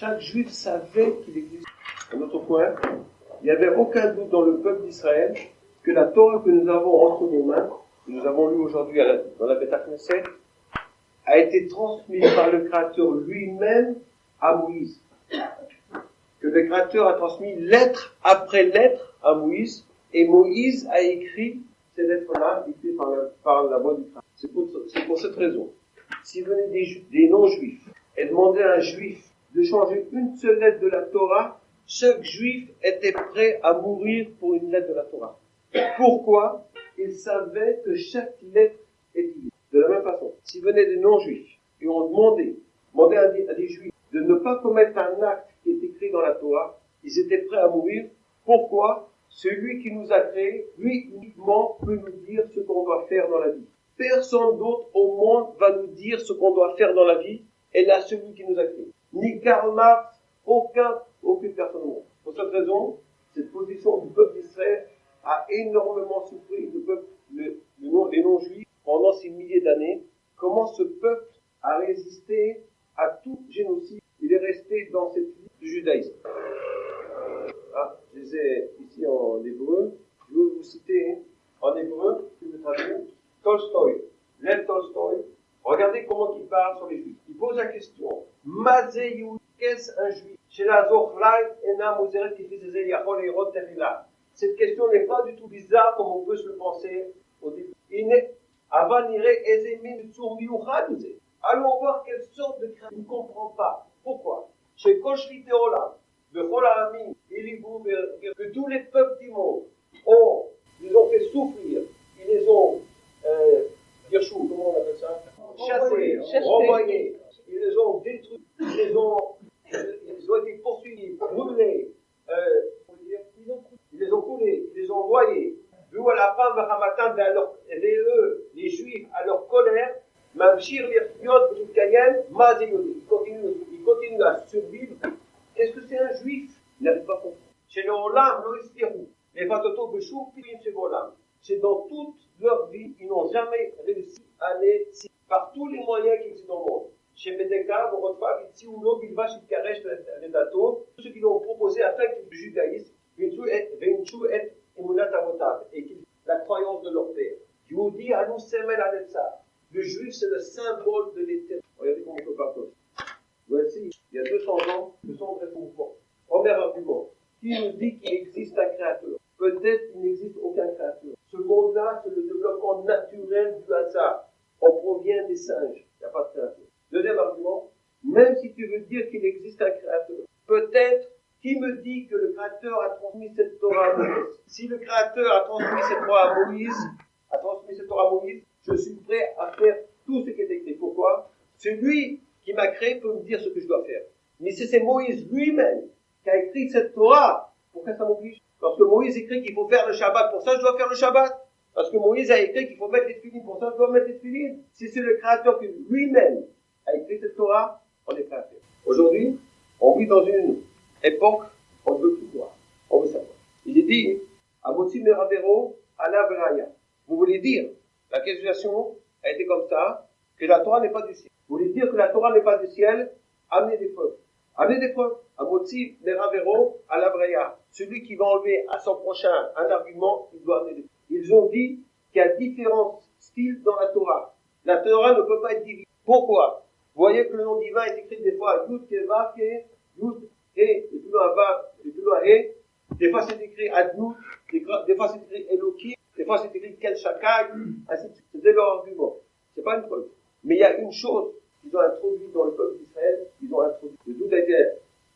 Chaque juif savait qu'il existait. Un autre point, il n'y avait aucun doute dans le peuple d'Israël que la Torah que nous avons entre nos mains, que nous avons lue aujourd'hui dans la Beth Knesset, a été transmise par le Créateur lui-même à Moïse. Que le Créateur a transmis lettre après lettre à Moïse, et Moïse a écrit ces lettres-là, écrites par la voix du Créateur. C'est pour cette raison. Si venaient des non-juifs et demandaient à un juif de changer une seule lettre de la Torah, chaque juif était prêt à mourir pour une lettre de la Torah. Pourquoi? Il savait que chaque lettre est divine. De la même façon, si venaient des non-juifs et on demandait à des juifs de ne pas commettre un acte qui est écrit dans la Torah, ils étaient prêts à mourir. Pourquoi? Celui qui nous a créés, lui uniquement peut nous dire ce qu'on doit faire dans la vie. Personne d'autre au monde va nous dire ce qu'on doit faire dans la vie, et là, celui qui nous a créés. Ni Karl Marx, aucune personne au monde. Pour cette raison, cette position du peuple d'Israël a énormément souffert les non-juifs pendant ces milliers d'années. Comment ce peuple a résisté à tout génocide? Il est resté dans cette vie du judaïsme. Je les ai ici en hébreu. Je veux vous citer en hébreu, si vous traduisez, Tolstoï, Lev Tolstoï. Regardez comment il parle sur les juifs. Il pose la question, Mazé qu'est-ce un juif? Cette question n'est pas du tout bizarre comme on peut se le penser au début. Allons voir quelle sorte de créature. Il ne comprend pas. Pourquoi? Chez Koshli Teola, que tous les peuples du monde ils ont fait souffrir, ils les ont, comment on appelle ça? Chassés, renvoyés, ils les ont détruits, ils ont été poursuivis, brûlés, ils les ont coulés, ils les ont envoyés. D'où à la fin, les juifs, à leur colère, ils continuent à survivre. Qu'est-ce que c'est un juif? Il n'avait pas compris. Chez l'Olam, les Vatoto Beshou, c'est dans toute leur vie, ils n'ont jamais réussi à aller par tous les moyens qui existent dans le monde. Chez Medeka, vous retrouvez ici ou là, il va chez Karesh, les datos, tous ceux qui l'ont proposé afin que le judaïsme, et la croyance de leur père. Yehudi Anu Semel Anetzar. Le juif, c'est le symbole de l'éternité. Regardez comment on peut pas comme ça. Voici, il y a 200 ans, ce sont des mouvements. Premier argument. Qui nous dit qu'il existe un créateur? Peut-être qu'il n'existe aucun créateur. Ce monde-là, c'est le développement naturel du hasard. On provient des singes. Il n'y a pas de créateur. Deuxième argument. Même si tu veux dire qu'il existe un créateur, peut-être, qui me dit que le créateur a transmis cette Torah à Moïse? Si le créateur a transmis cette Torah à Moïse, je suis prêt à faire tout ce qui est écrit. Pourquoi? Celui qui m'a créé peut me dire ce que je dois faire. Mais si c'est Moïse lui-même qui a écrit cette Torah, pourquoi ça m'oblige? Parce que Moïse écrit qu'il faut faire le Shabbat, pour ça je dois faire le Shabbat. Parce que Moïse a écrit qu'il faut mettre les tefilines, pour ça je dois mettre les tefilines. Si c'est le créateur qui lui-même a écrit cette Torah, on est prêt à faire. Aujourd'hui, on vit dans une époque, on ne veut plus voir, on veut savoir. Il est dit, Amotzi Meravero, Ala Veraya. Vous voulez dire, la question a été comme ça, que la Torah n'est pas du ciel. Vous voulez dire que la Torah n'est pas du ciel, amenez des preuves. Amenez des preuves. Amotzi Meravero, Ala Veraya. Celui qui va enlever à son prochain un argument, il doit amener des preuves. Ils ont dit qu'il y a différents styles dans la Torah. La Torah ne peut pas être divisée. Pourquoi? Vous voyez que le nom divin est écrit des fois Yud, Keva, Ke, Yud, He, et plus loin Va, et plus loin He. Des fois c'est écrit Adnout, des fois c'est écrit Eloki, des fois c'est écrit Kel Shakai, ainsi de suite. C'est leur argument. C'est pas une preuve. Mais il y a une chose qu'ils ont introduit dans le peuple d'Israël, le doute a été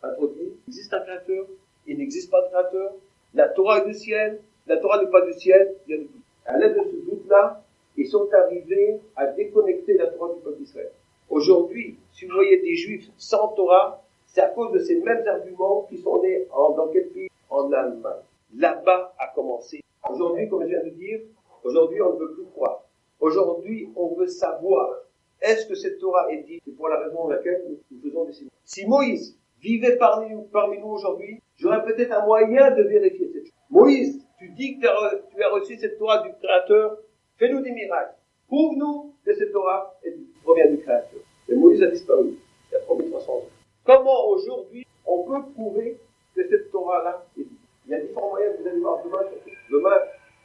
introduit. Il existe un créateur, il n'existe pas de créateur. La Torah est du ciel, la Torah n'est pas du ciel, il y a du doute. À l'aide de ce doute-là, ils sont arrivés à déconnecter la Torah du peuple d'Israël. Aujourd'hui, si vous voyez des Juifs sans Torah, c'est à cause de ces mêmes arguments qui sont nés dans quel pays? En Allemagne. Là-bas a commencé. Aujourd'hui, comme je viens de dire, aujourd'hui on ne veut plus croire. Aujourd'hui, on veut savoir, est-ce que cette Torah est dite? C'est pour la raison pour laquelle nous faisons des signes. Si Moïse vivait parmi nous aujourd'hui, j'aurais peut-être un moyen de vérifier cette chose. Moïse, tu dis que tu as reçu cette Torah du Créateur, fais-nous des miracles. Prouve-nous que cette Torah provient du Créateur. Et Moïse a disparu, il y a 3300 ans. Comment aujourd'hui on peut prouver que cette Torah-là est vie? Il y a différents moyens, vous allez voir demain,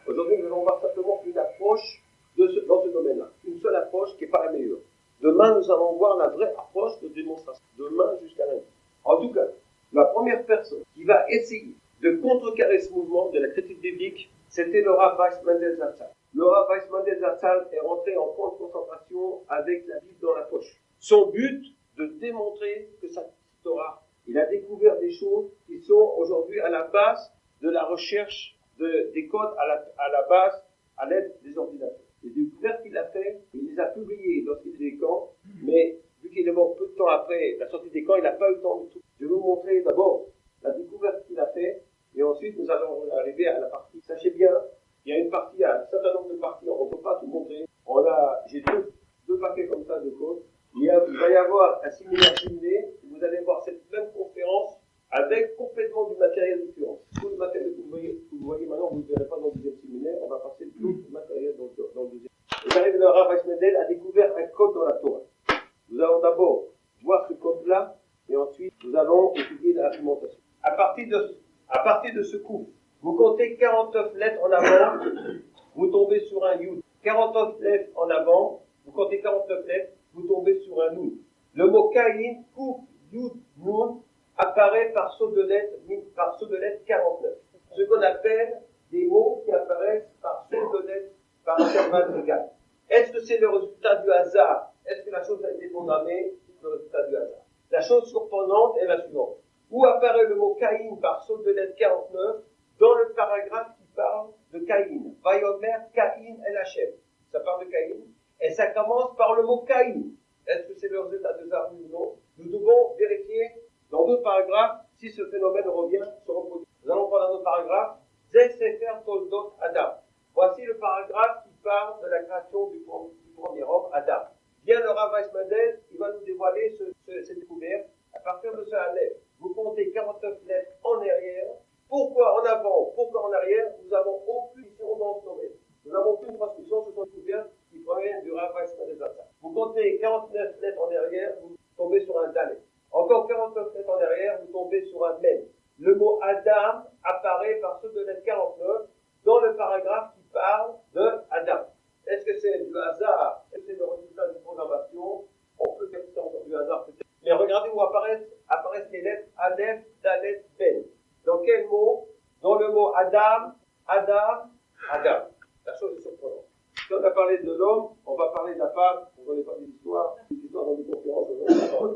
aujourd'hui nous allons voir simplement une approche dans ce domaine-là. Une seule approche qui n'est pas la meilleure. Demain nous allons voir la vraie approche de démonstration. Demain jusqu'à lundi. En tout cas, la première personne qui va essayer de contrecarrer ce mouvement de la critique biblique, c'était le Rav Weiss Mendel Zatzal. Le Rav Weiss Mendel Zatzal est rentré en point de concentration avec la Bible dans la poche. Son but, de démontrer que sa Torah, il a découvert des choses qui sont aujourd'hui à la base de la recherche des codes, à la base, à l'aide des ordinateurs. Les découvertes qu'il a fait, il les a publiées lorsqu'il était des camps, mais vu qu'il est mort peu de temps après la sortie des camps, il n'a pas eu le temps de tout. Je vais vous montrer d'abord la découverte qu'il a fait, et ensuite nous allons arriver à la partie. Sachez bien, il y a une partie, il y a un certain nombre de parties, on ne peut pas tout montrer. J'ai deux paquets comme ça de codes. Il va y avoir un séminaire filmé, vous allez voir cette même conférence avec complètement du matériel différent. Tout le matériel que vous voyez maintenant, vous ne le verrez pas dans le deuxième séminaire, on va passer tout le matériel dans le deuxième. Et j'arrive, le Rav Weiss Mendel a découvert un code dans la Torah. Nous allons d'abord voir ce code-là, et ensuite nous allons étudier l'argumentation. À partir de ce coup, vous comptez 49 lettres en avant, vous tombez sur un Yud. 49 lettres en avant, vous comptez 49 lettres, vous tombez sur un Nun. Le mot Kaïn, Kouf, Yud, Nun, apparaît par saut de lettres 49. Ce qu'on appelle des mots qui apparaissent par saut de lettres par intervalle égal. Est-ce que c'est le résultat du hasard? Est-ce que la chose a été programmée? C'est le résultat du hasard. La chose surprenante est la suivante. Où apparaît le mot Kaïn par saut de lettres 49? Dans le paragraphe qui parle de Kaïn. Vayomer Kaïn El Hachem. Ça parle de Kaïn. Et ça commence par le mot Kaïn. Est-ce que c'est le résultat de hasard ou non? Nous devons vérifier dans d'autres paragraphes si ce phénomène se reproduit. Nous allons prendre un autre paragraphe. Zeh Sefer Toldot Adam. Voici le paragraphe qui parle de la création du premier homme, Adam. Bien le Rav Weiss Mendel, il va nous dévoiler cette découverte. À partir de ce Aleph, vous comptez 49 lettres en arrière. Pourquoi en avant? Pourquoi en arrière? Nous n'avons aucune vision dans ce domaine. Nous n'avons aucune transmission, ce sont des découvertes qui proviennent du Rav Weiss Mendel Zatzal. Vous comptez 49 lettres en arrière, vous tombez sur un Dalet. Encore 49 lettres en arrière, vous tombez sur un Mem. Le mot Adam apparaît par ceux de lettre 49 dans le paragraphe qui parle de Adam. Est-ce que c'est du hasard? Est-ce que c'est le résultat d'une programmation? On peut faire ça du hasard peut-être. Mais regardez où apparaissent les lettres Aleph, Dalet, Ben. Dans quel mot? Dans le mot Adam. La chose est surprenante. Si on a parlé de l'homme, on va parler de la femme. On ne connaît pas des histoires dans des conférences.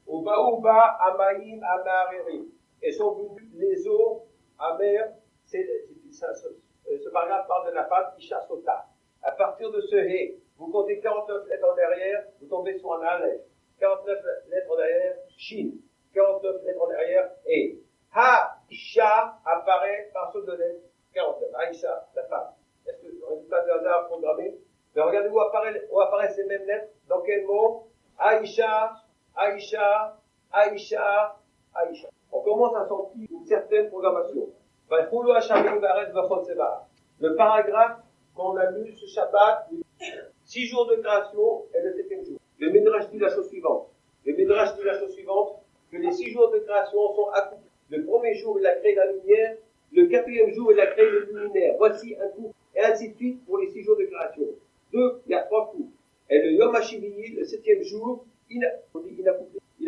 Oba, Amaïm, Amarerim. Et sont venus les eaux amères. Ce paragraphe parle de la femme qui chasse au tas. À partir de ce hé, vous comptez 49 lettres en arrière, vous tombez sur un Aleph. 49 lettres en arrière, Shin. 49 lettres en arrière, et. Ha-Isha apparaît par ceux de lettres 49. Ha-Isha, la femme. Est-ce que le résultat de hasard programmé? Mais regardez où apparaissent ces mêmes lettres. Dans quel mot? Ha-Isha. On commence à sentir une certaine programmation. Le paragraphe qu'on a lu ce Shabbat, 6 jours de création et le 7e jour. Le Midrash dit la chose suivante. Que les 6 jours de création sont accomplis. Le premier jour, il a créé la lumière. Le 4e jour, il a créé le luminaire. Voici un coup. Et ainsi de suite pour les 6 jours de création. Il y a 3 coups. Et le Yom HaShivi'i, le 7e jour, il n'a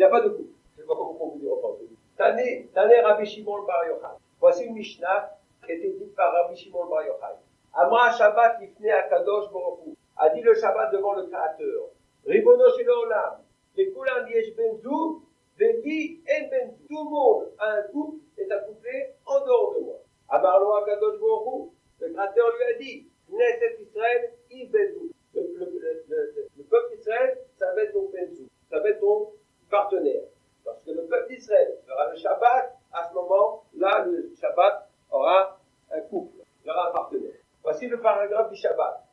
pas de couple. Je ne sais pas comment on peut dire en Tané Rabbi Shimon Bar Yochai. Voici une Mishnah qui a été dite par Rabbi Shimon Bar Yochai. Amra Shabbat Lifnei Akadosh Baruch Hu. A dit le Shabbat devant le Créateur. Ribono Shel Olam. Lekulam yesh benzu, veli en benzu. Tout le monde a un couple, est accouplé en dehors de moi. Amar lo Akadosh Baruch Hu. Le Créateur lui a dit, Knesset Israël, il benzu. Le peuple d'Israël, ça va être ton benzu. Ça va être ton partenaire. Parce que le peuple d'Israël fera le Shabbat, à ce moment-là, le Shabbat aura un couple, il aura un partenaire. Voici le paragraphe du Shabbat.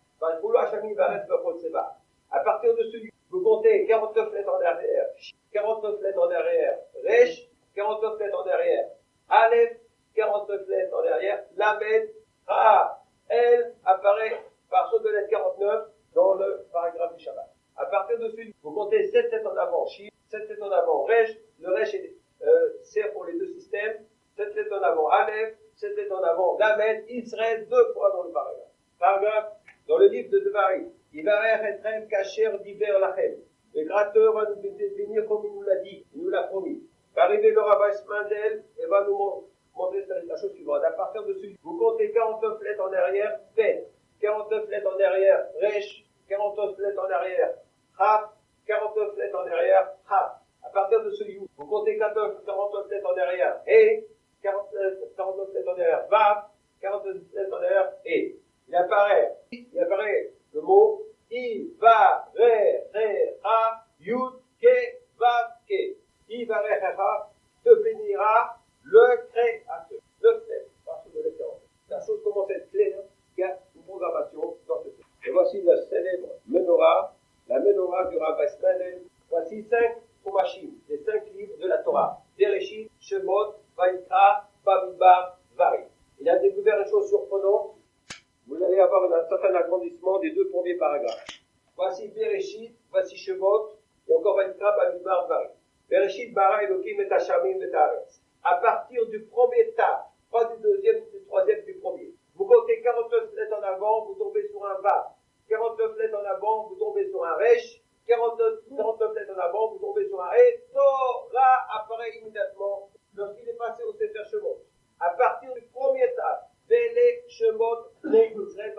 À partir de celui, vous comptez 49 lettres en arrière, 49 lettres en arrière, Resh, 49 lettres en arrière, Aleph, 49 lettres en arrière, Lamed, Ha, El apparaît par saut de lettre 49 dans le paragraphe du Shabbat. À partir de celui, vous comptez 7 lettres en avant, Shin, 7 lettres en avant, Resh, c'était en avant, Lamed, Israël, 2 fois dans le paragraphe. Paragraphe, dans le livre de Devarim, Ivarech etrem kacher diber lachem. Le gratteur va nous bénir comme il nous l'a dit, il nous l'a promis. Va arriver le rabbin Ismaël et va nous montrer la chose suivante. À partir de celui, vous comptez 49 lettres en arrière, Bet, 49 lettres en arrière, Resh, 49 lettres en arrière, Chaf, 49 lettres en arrière, Chaf. À partir de ce you, vous comptez 49 lettres en arrière, et 49 lettres en arrière, Vav, 49 lettres en arrière, et. Il apparaît le mot I, Va, Re, Re, Ha, Yud, Ke, Vav, Ke. I, Va, Re, Re, Ha, te bénira le créateur. Le fait, parce que le créateur. La chose commence à être claire, il y a une programmation dans ce fait. Et voici la célèbre menorah, la menorah du Rav Ismaël. Voici 5 Chumashim, les 5 livres de la Torah. Bereshit, Shemot, Vayikra, Bamidbar, Varim. Il a découvert une chose surprenante. Vous allez avoir un certain agrandissement des 2 premiers paragraphes. Voici Bereshit, voici Shemot, et encore Vayikra, Bamidbar, Varim. Bereshit, bara Elokim et Hashamim et Haaretz. À partir du premier tas, pas du deuxième, du troisième, du premier. Vous comptez 49 lettres en avant, vous tombez sur un Vav. 49 lettres en avant, vous tombez sur un Resh. 49 lettres en avant, vous tombez sur un Et. Torah apparaît immédiatement lorsqu'il est passé au Sefer Shemot. À partir du premier tas, Vele, Shemot, Ne, Israël,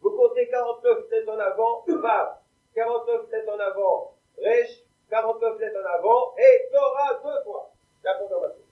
vous comptez 49 lettres en avant, Vav. 49 lettres en avant, Resh. 49 lettres en avant, et Torah 2 fois. La programmation.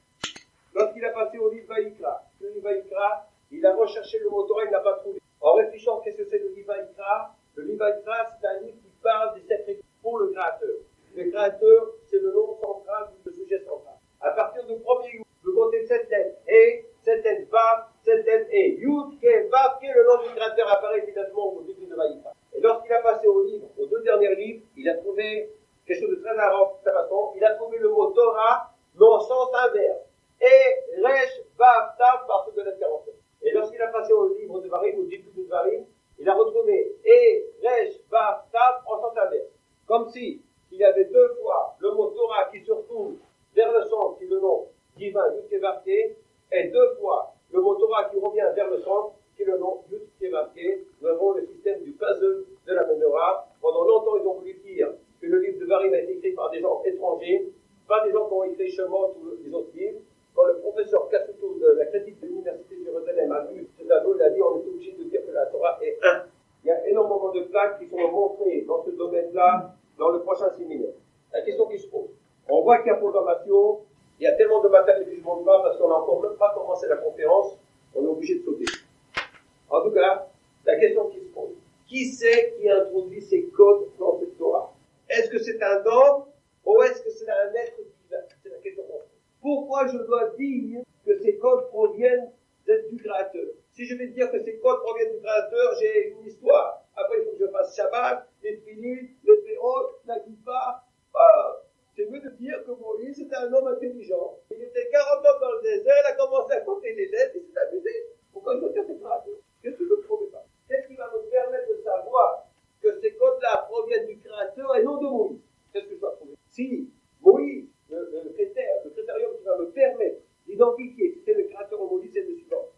Lorsqu'il a passé au livre Vayikra, le livre Vayikra, il a recherché le mot Torah, il n'a pas trouvé. En réfléchissant, qu'est-ce que c'est le livre Vayikra? Le livre Vayikra, c'est un livre qui parle des sacrifices pour le Créateur. Le Créateur, c'est le nom central, le sujet central. À partir du premier Yud, vous comptez 7 lettres, et 7 lettres Vav, 7 lettres et Yud, Ke, Vav, Ke, le nom du Créateur apparaît évidemment au début de Vayikra. Et lorsqu'il a passé au livre, aux 2 derniers livres, il a trouvé quelque chose de très intéressant. Il a trouvé le mot Torah, mais en sens inverse. Et Resh, Vav, Tav, parce de la 49. Et lorsqu'il a passé au livre de Varim, au début de Varim, il a retrouvé Et, Resh, Vav, Tav, en sens inverse. Comme si il y avait 2 fois le mot Torah qui se retourne vers le centre, qui est le nom divin, Yud Kevav Ke, et 2 fois le mot Torah qui revient vers le centre, qui est le nom Yud Kevav Ke. Nous avons le système du puzzle de la menorah. Pendant longtemps, ils ont voulu dire que le livre de Varim a été écrit par des gens étrangers, pas des gens qui ont écrit Shemot ou les autres livres. Quand le professeur Cassuto de la critique de l'Université de Jérusalem a vu ce tableau, il a dit on est obligé de dire que la Torah est 1. Il y a énormément de plaques qui sont montrées dans ce domaine-là dans le prochain séminaire. La question qui se pose. On voit qu'il y a programmation, il y a tellement de matériel que je ne montre pas parce qu'on n'a encore même pas commencé la conférence, on est obligé de sauter. En tout cas, la question qui se pose. Qui c'est qui introduit ces codes dans cette Torah? Est-ce que c'est un homme ou est-ce que c'est un être divin? C'est la question qu'on pose. Pourquoi je dois dire que ces codes proviennent du Créateur? Si je vais dire que ces codes proviennent du Créateur, j'ai une histoire. Après, il faut que je fasse Shabbat, les Tfilin, les Péot, la Kippa. C'est mieux de dire que Moïse était un homme intelligent. Il était 40 ans dans le désert, il a commencé à compter les lettres, il s'est amusé. Pourquoi je dois dire que c'est Créateur? Qu'est-ce que je ne prouve pas? Qu'est-ce qui va me permettre de savoir que ces codes-là proviennent du Créateur et non de Moïse? Qu'est-ce que je dois prouver? Si Moïse, le critérium qui va me permettre d'identifier si c'est le Créateur ou Moïse, c'est le suivant.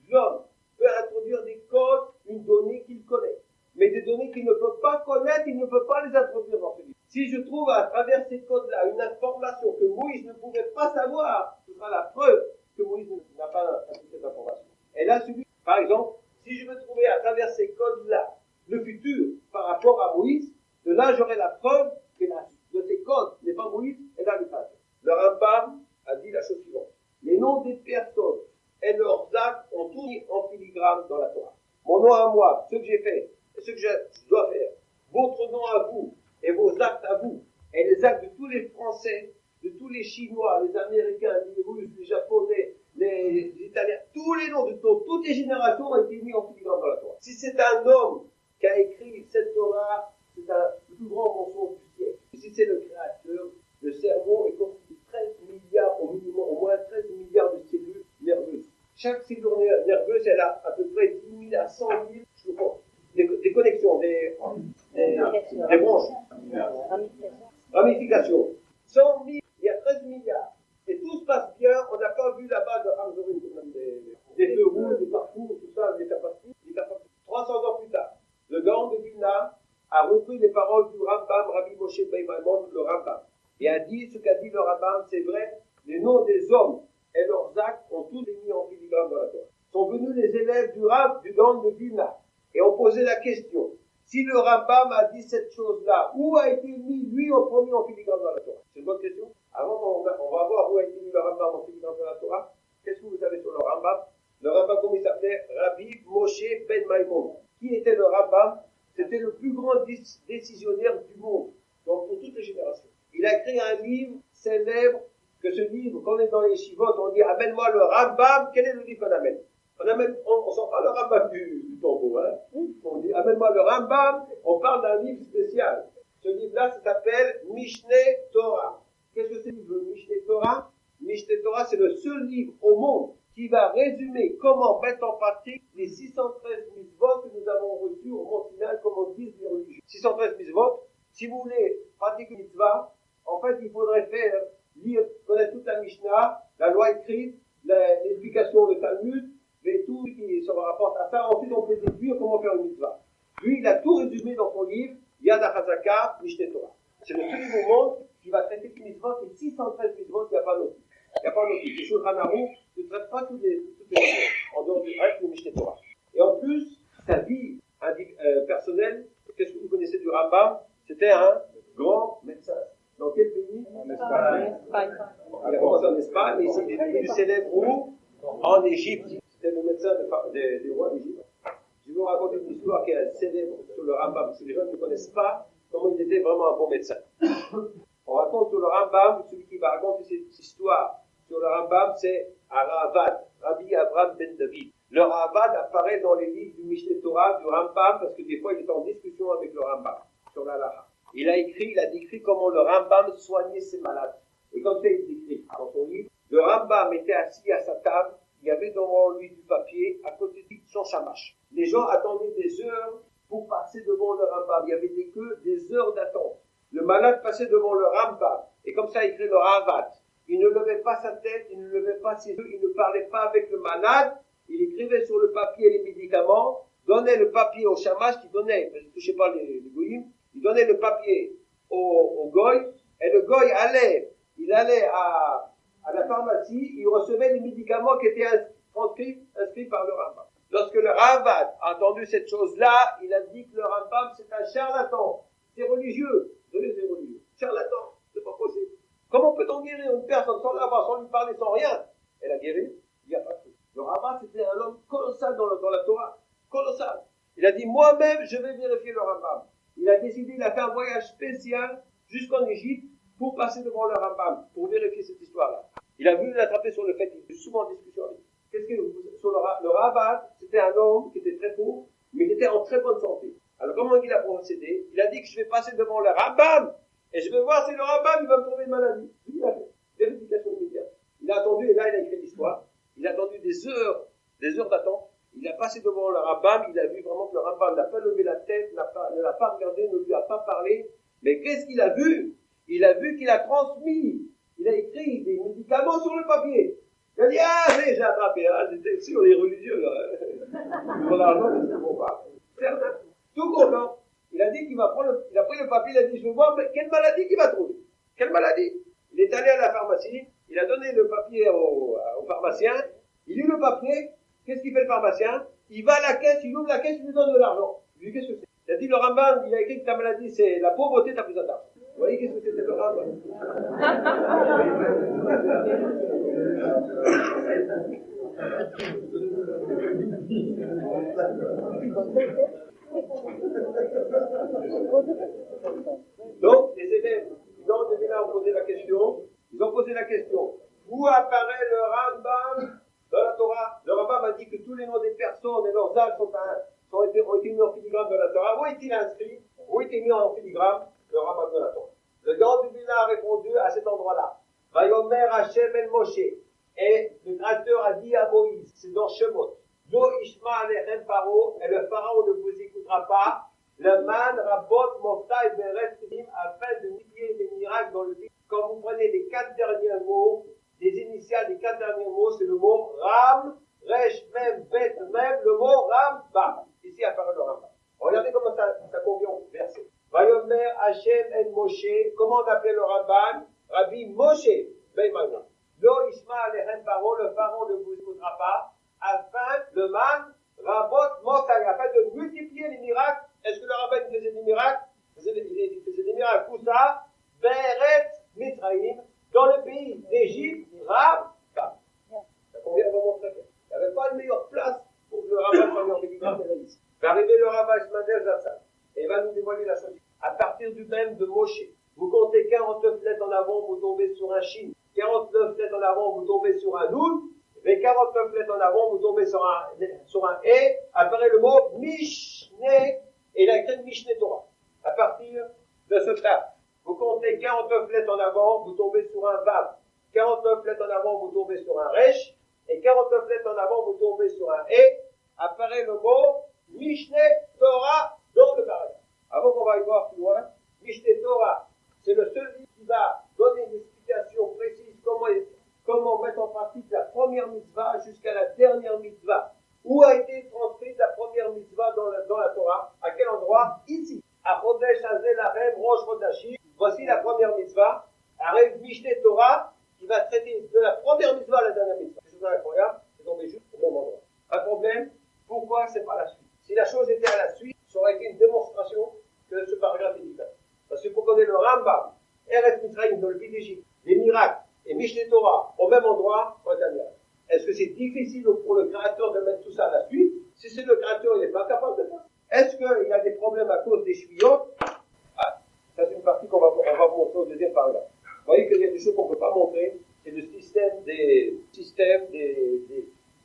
L'homme peut introduire des codes, une donnée qu'il connaît. Mais des données qu'il ne peut pas connaître, il ne peut pas les introduire dans ce livre. Si je trouve à travers ces codes-là une information que Moïse ne pouvait pas savoir, ce sera la preuve que Moïse n'a pas cette information. Et là, par exemple, si je veux trouver à travers ces codes-là le futur par rapport à Moïse, de là j'aurai la preuve que de ces codes n'est pas Moïse et là le Créateur. Le Rambam a dit la chose suivante. Les noms des personnes et leurs actes ont tout mis en filigrane dans la Torah. Mon nom à moi, ce que j'ai fait, et ce que je dois faire, votre nom à vous et vos actes à vous, et les actes de tous les Français, de tous les Chinois, les Américains, les Russes, les Japonais, les Italiens, tous les noms de toutes les générations ont été mis en filigrane dans la Torah. Si c'est un homme qui a écrit cette Torah, c'est le plus grand mensonge du siècle. Si c'est le Créateur, le cerveau est constitué de 13 milliards au minimum, au moins 13 milliards de cellules nerveuses. Chaque cellule nerveuse, elle a à peu près 10 000 à 100 000, je pense, des connexions, des branches, ramifications. 100 000, il y a 13 milliards. Et tout se passe bien, on n'a pas vu là-bas de Ramzorin, Moshe Ben Maimon, le Rambam. Et a dit ce qu'a dit le Rambam, c'est vrai, les noms des hommes et leurs actes ont tous été mis en filigrane dans la Torah. Sont venus les élèves du Rav du Gaon de Vilna et ont posé la question. Si le Rambam a dit cette chose-là, où a été mis lui en premier en filigrane dans la Torah? C'est une bonne question. Avant, on va voir où a été mis le Rambam en filigrane dans la Torah. Qu'est-ce que vous savez sur le Rambam? Le Rambam, comment il s'appelait? Rabbi Moshe Ben Maimon. Qui était le Rambam? C'était le plus grand décisionnaire du monde, donc pour toutes les générations. Il a écrit un livre célèbre, que ce livre, quand on est dans les chivotes, on dit « Amène-moi le Rambam ». Quel est le livre qu'on amène? On sent pas le Rambam du tombeau, hein. On dit « Amène-moi le Rambam », on parle d'un livre spécial. Ce livre-là, ça s'appelle Mishneh Torah. Qu'est-ce que c'est le livre Mishneh Torah? Mishneh Torah, c'est le seul livre au monde qui va résumer comment mettre en pratique les 613 mitzvot que nous avons reçus au Mont Sinaï, comme on dit les religieux. 613 mitzvot, si vous voulez pratiquer une mitzvah, en fait, il faudrait connaître toute la Mishnah, la loi écrite, l'éducation, le Talmud, et tout ce qui se rapporte à ça. Ensuite, on peut déduire comment faire une mitzvah. Lui, il a tout résumé dans son livre, Yad HaChazaka, Mishneh Torah. C'est le seul livre au monde qui va traiter les mitzvot, les 613 mitzvot, il n'y a pas d'autre. Il n'y a pas d'autre. Les Shulchan Aruch ne traitent pas toutes les mitzvot, en dehors du reste de Mishneh Torah. Et en plus, sa vie personnelle, qu'est-ce que vous connaissez du Rambam? C'était un grand médecin. Dans quel pays? En Espagne. Il a commencé en Espagne, mais il est devenu célèbre où? En Égypte. C'était le médecin des rois d'Égypte. Je vais vous raconter une histoire qui est célèbre sur le Rambam, parce que les gens ne connaissent pas comment il était vraiment un bon médecin. On raconte sur le Rambam, celui qui va raconter cette histoire sur le Rambam, c'est Aravad, Rabbi Abraham Ben David. Le Ravad apparaît dans les livres du Mishneh Torah, du Rambam, parce que des fois il est en discussion avec le Rambam sur la Laha. Il a décrit comment le Rambam soignait ses malades. Et comme ça, il décrit dans son livre, le Rambam était assis à sa table, il y avait devant lui du papier, à côté de lui son shamash. Les gens attendaient des heures pour passer devant le Rambam. Il y avait des heures d'attente. Le malade passait devant le Rambam. Et comme ça, il écrit le Ravad. Il ne levait pas sa tête, il ne levait pas ses yeux, il ne parlait pas avec le malade. Il écrivait sur le papier les médicaments, donnait le papier au shamash qui donnait, parce qu'il ne touchait pas les goyim, il donnait le papier au goy, et le goy allait à la pharmacie, il recevait les médicaments qui étaient inscrits par le Rambam. Lorsque le Ravad a entendu cette chose-là, il a dit que le Rambam c'est un charlatan, c'est religieux, charlatan, c'est pas possible. Comment peut-on guérir une personne sans l'avoir, sans lui parler, sans rien? Elle a guéri, il n'y a pas de truc. Le Ravad c'était un homme colossal dans la Torah, colossal. Il a dit moi-même je vais vérifier le Rambam. Il a décidé, il a fait un voyage spécial jusqu'en Égypte pour passer devant le Rambam, pour vérifier cette histoire-là. Il a voulu l'attraper sur le fait, il est souvent en discussion avec lui. Sur le Rambam, c'était un homme qui était très pauvre, mais qui était en très bonne santé. Alors comment il a procédé? Il a dit que je vais passer devant le Rambam, et je vais voir si le Rambam il va me trouver une maladie. Il a fait vérification immédiate. Il a attendu, et là il a écrit l'histoire. Il a attendu des heures d'attente. Il a passé devant le Rambam, il a vu vraiment que le Rambam n'a pas levé la tête, ne l'a pas regardé, ne lui a pas parlé. Mais qu'est-ce qu'il a vu? Il a vu qu'il a transmis, il a écrit des médicaments sur le papier. Il a dit, mais j'ai attrapé, j'étais sûr, les religieux, là. Pour l'argent, mais c'est bon pas. Certain. Tout content. Il a dit qu'il va il a pris le papier, il a dit, je veux voir, mais quelle maladie qu'il va trouver? Quelle maladie? Il est allé à la pharmacie, il a donné le papier au pharmacien, il lit le papier. Qu'est-ce qu'il fait le pharmacien? Il va à la caisse, il ouvre la caisse, il lui donne de l'argent. Il lui dit, qu'est-ce que c'est? Il a dit, le Rambam, il a écrit que ta maladie, c'est la pauvreté, t'as besoin d'argent. Vous voyez, qu'est-ce que c'était le Rambam? Donc, les élèves, ils ont posé la question, où apparaît le Rambam dans la Torah? Le Rambam a dit que tous les noms des personnes et leurs âges ont été mis en filigrane dans la Torah. Où est-il inscrit? Où est-il mis en filigrane le Rambam de la Torah? Le Gaon du Vilna a répondu à cet endroit-là. Vayomer Hashem el Moshe. Et le Créateur a dit à Moïse, c'est dans Shemot, Lo ishma alechem paro, et le pharaon ne vous écoutera pas, le man rabot mofta et beret afin de multiplier les miracles dans le pays. Quand vous prenez les 4 derniers mots, les initiales des 4 derniers mots, c'est le mot Ram, Resh, Mem, Bet, Mem, le mot Rambam. Ici apparaît le Rambam. Regardez comment ça convient au verset. Vayomer Hashem en Moshe, comment on appelait le Ramban? Rabbi Moshe, ben Magna. Lo Ishma Alechem Paro, le pharaon ne vous écoutera pas, afin le man, Rabot Mosai, afin de multiplier les miracles. Est-ce que le rabbin faisait des miracles? Il faisait des miracles. Où ça? Beret Mitzrayim, dans le pays d'Égypte, Rab. Ça convient vraiment très bien. Il n'y avait pas une meilleure place pour que le rabbin soit en Méditerranée que ici. Va arriver le rabbin Ismaël Zatzal et va nous dévoiler la chose. À partir du même de Moshe, vous comptez 49 lettres en avant, vous tombez sur un Shin. 49 lettres en avant, vous tombez sur un Nun. Mais 49 lettres en avant, vous tombez sur un E. Apparaît le mot Mishneh. Et il a écrit Mishneh Torah. À partir de ce tas, vous comptez 49 lettres en avant, vous tombez sur un Vav. 49 lettres en avant, vous tombez sur un Resh. Et 49 lettres en avant, vous tombez sur un E. Apparaît le mot Mishneh Torah dans le paragraphe. Avant qu'on va y voir plus loin, Mishneh Torah, c'est le seul livre qui va donner une explication précise comment mettre en pratique la première mitzvah jusqu'à la dernière mitzvah. Où a été transcrite la première mitzvah dans la Torah? À quel endroit? Ici. À Chodesh Hazel Harem Rosh Chodashim. Voici la première mitzvah. Arrive Mishneh Torah qui va traiter de la première mitzvah à la dernière mitzvah. C'est chose incroyable, c'est tombé juste au même endroit. Un problème, pourquoi c'est pas la suite? Si la chose était à la suite, ça aurait été une démonstration que ce paragraphe est différent. Parce que pour qu'on ait le Rambam, Eretz Mitzrayim dans le pays d'Égypte, les miracles et Mishneh Torah au même endroit, on est un miracle. Est-ce que c'est difficile pour le créateur de mettre tout ça à la suite? Si c'est le créateur, il n'est pas capable de faire. Est-ce qu'il y a des problèmes à cause des chevillons? Ça c'est une partie qu'on va montrer au deuxième paragraphe. Vous voyez qu'il y a des choses qu'on ne peut pas montrer. C'est le système des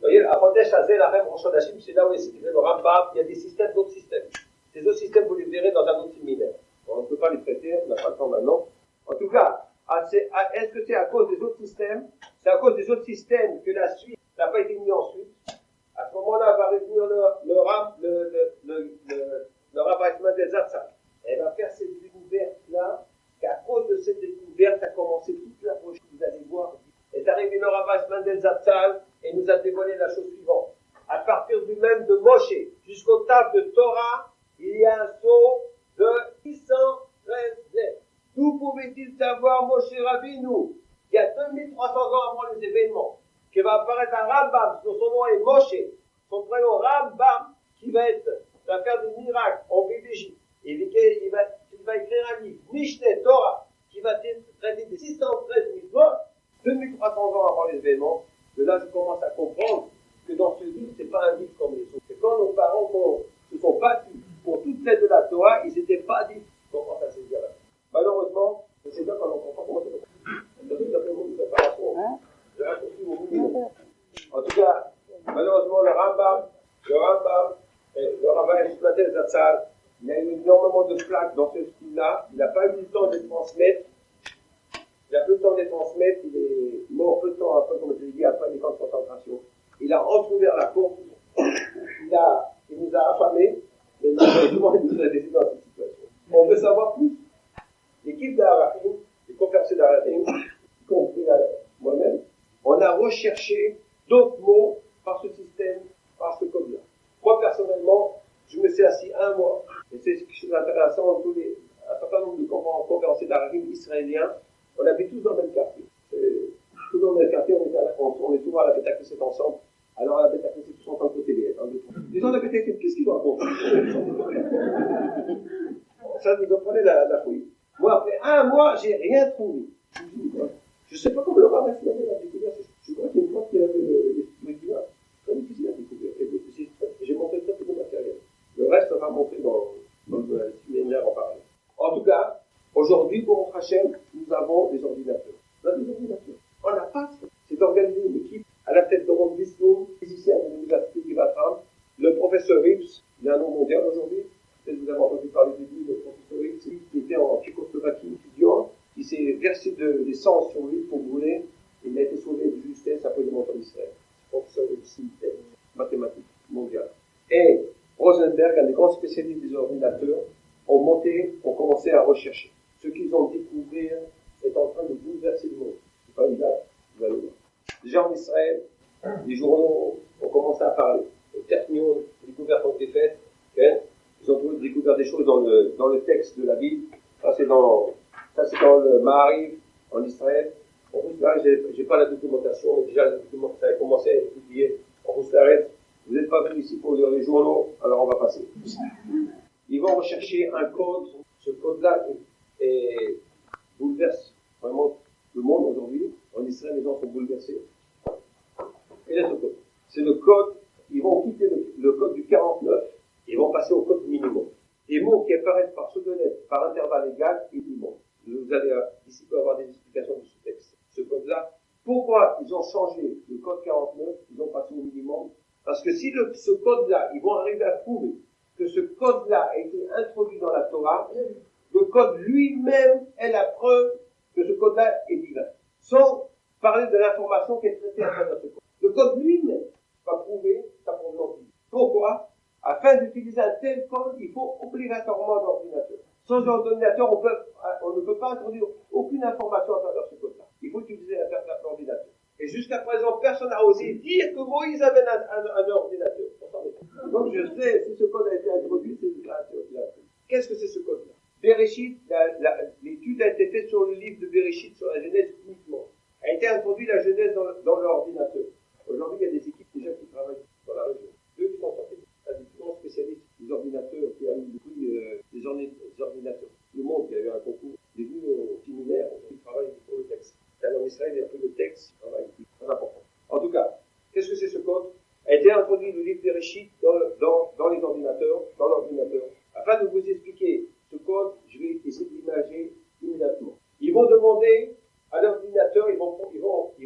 vous voyez, à Chodesh Hazel Harem Rosh Chodashim, c'est là où c'est le Rambam. Il y a des systèmes, d'autres systèmes. Ces autres systèmes, vous les verrez dans un autre séminaire. On ne peut pas les traiter, on n'a pas le temps maintenant. En tout cas, est-ce que c'est à cause des autres systèmes? C'est à cause des autres systèmes que la suite n'a pas été mise en suite. À ce moment-là, va revenir le rabbin Ismaël Zatzal. Elle va faire cette découverte-là, qu'à cause de cette découverte a commencé toute la prochaine, vous allez voir. Est arrivé le rabbin Ismaël Zatzal et nous a dévoilé la chose suivante. À partir du même de Moshe jusqu'au taf de Torah, il y a un saut de 613 lettres. D'où pouvait-il savoir Moshe Rabbeinu, il y a 2300 ans avant les événements, qui va apparaître un Rambam, dont son nom est Moshe, son prénom Rambam, qui va faire des miracles en pays d'Égypte. Il va écrire un livre, Mishneh Torah, qui va traiter des 613 mitzvot, 2300 ans avant les événements. De là, je commence à comprendre que dans ce livre, c'est pas un livre comme les autres. C'est quand nos parents se sont battus pour toute l'aide de la Torah, ils n'étaient pas dit comment ça se dit là. Malheureusement, c'est là qu'on ne comprend pas comment c'est. En tout cas, malheureusement, le Rambam, le rabbin Ismaël Zatzal, il y a eu énormément de plaques dans ce style-là. Il n'a pas eu le temps de transmettre. Il est mort peu de temps après, comme je l'ai dit, après les camps de concentration. Il a entrouvert la porte. Il nous a affamés. Mais malheureusement, il nous a laissés dans cette situation. On veut savoir plus. L'équipe d'Arachim, les conférenciers d'Arachim, y compris moi-même, on a recherché d'autres mots par ce système, par ce code-là. Moi, personnellement, je me suis assis un mois, et c'est quelque chose d'intéressant, un certain nombre de conférenciers d'Arachim israéliens, on habite tous dans le même quartier. Tous dans le même quartier, on est souvent à la Beth Knesset ensemble. Alors à la Beth Knesset, tous ensemble côté des les gens de la Beth Knesset, qu'est-ce qu'ils vont raconter? Ça nous apprenait la fouille. Moi, après un mois, j'ai rien trouvé. Je ne sais pas comment le rabbin a découvert. Je crois qu'il y a une fois qu'il avait l'esprit divin. C'est très difficile à découvrir. Et j'ai montré très peu de matériel. Le reste sera montré dans le séminaire en parallèle. En tout cas, aujourd'hui, pour Hachem, nous avons des ordinateurs. On a des ordinateurs. On n'a pas. C'est organisé une équipe à la tête de Ron Bislow, physicien de l'université du Vatram, le professeur Rips, il a un nom mondial aujourd'hui. Peut-être vous avez entendu parler de lui, le professeur Rips, qui était en Tchécoslovaquie étudiant, qui s'est versé de l'essence sur lui pour brûler. Il a été sauvé de justesse après le montant d'Israël. Professeur Rips, mathématique mondiale. Et Rosenberg, un des grands spécialistes des ordinateurs, ont commencé à rechercher. Ce qu'ils ont découvert est en train de bouleverser le monde. C'est pas une date, vous allez voir. Déjà en Israël, les journaux ont commencé à parler. Les technions, les découvertes ont été faites. Ils ont trouvé des découvertes des choses dans le texte de la Bible. Ça, c'est dans le Maariv, en Israël. En Rousselet, j'ai pas la documentation, mais déjà, ça a commencé à être publié en Rousselet. Vous n'êtes pas venu ici pour lire les journaux, alors on va passer. Ils vont rechercher un code. Ce code-là bouleverse vraiment le monde aujourd'hui. En Israël, les gens sont bouleversés. Et là, ce code. C'est le code. Ils vont quitter le code du 49. Ils vont passer au code minimum. Des mots qui apparaissent par pseudonyme, par intervalle égal et minimum. Vous allez ici avoir des explications de ce texte. Ce code-là. Pourquoi ils ont changé le code 49, ils ont passé au minimum? Parce que si ce code-là, ils vont arriver à prouver que ce code-là a été introduit dans la Torah, le code lui-même est la preuve que ce code-là est divin. Sans parler de l'information qui est traitée à travers ce code. Le code lui-même va prouver sa provenance divine. Pourquoi? Afin d'utiliser un tel code, il faut obligatoirement un ordinateur. Sans ordinateur, on ne peut pas introduire aucune information à travers ce code-là. Il faut utiliser l'ordinateur. Et jusqu'à présent, personne n'a osé dire que Moïse avait un ordinateur. Donc je sais, si ce code a été introduit, c'est grâce à l'ordinateur. Qu'est-ce que c'est ce code-là? Bereshit, l'étude a été faite sur le livre de Bereshit, sur la Genèse uniquement. A été introduit la Genèse dans l'ordinateur. Aujourd'hui, il y a des équipes déjà qui travaillent dans la région. Deux qui sont sortis des plus grands spécialistes des ordinateurs, qui a eu le prix des ordinateurs. Le monde, il y a eu un concours. J'ai vu au séminaire, ils travaillent pour le texte. En Israël, il y a peu de texte, ils travaillent très important. En tout cas, qu'est-ce que c'est ce code? A été introduit le livre Bereshit dans les ordinateurs, dans l'ordinateur. Afin de vous expliquer ce code, je vais essayer d'imager immédiatement. Ils vont demander à l'ordinateur, ils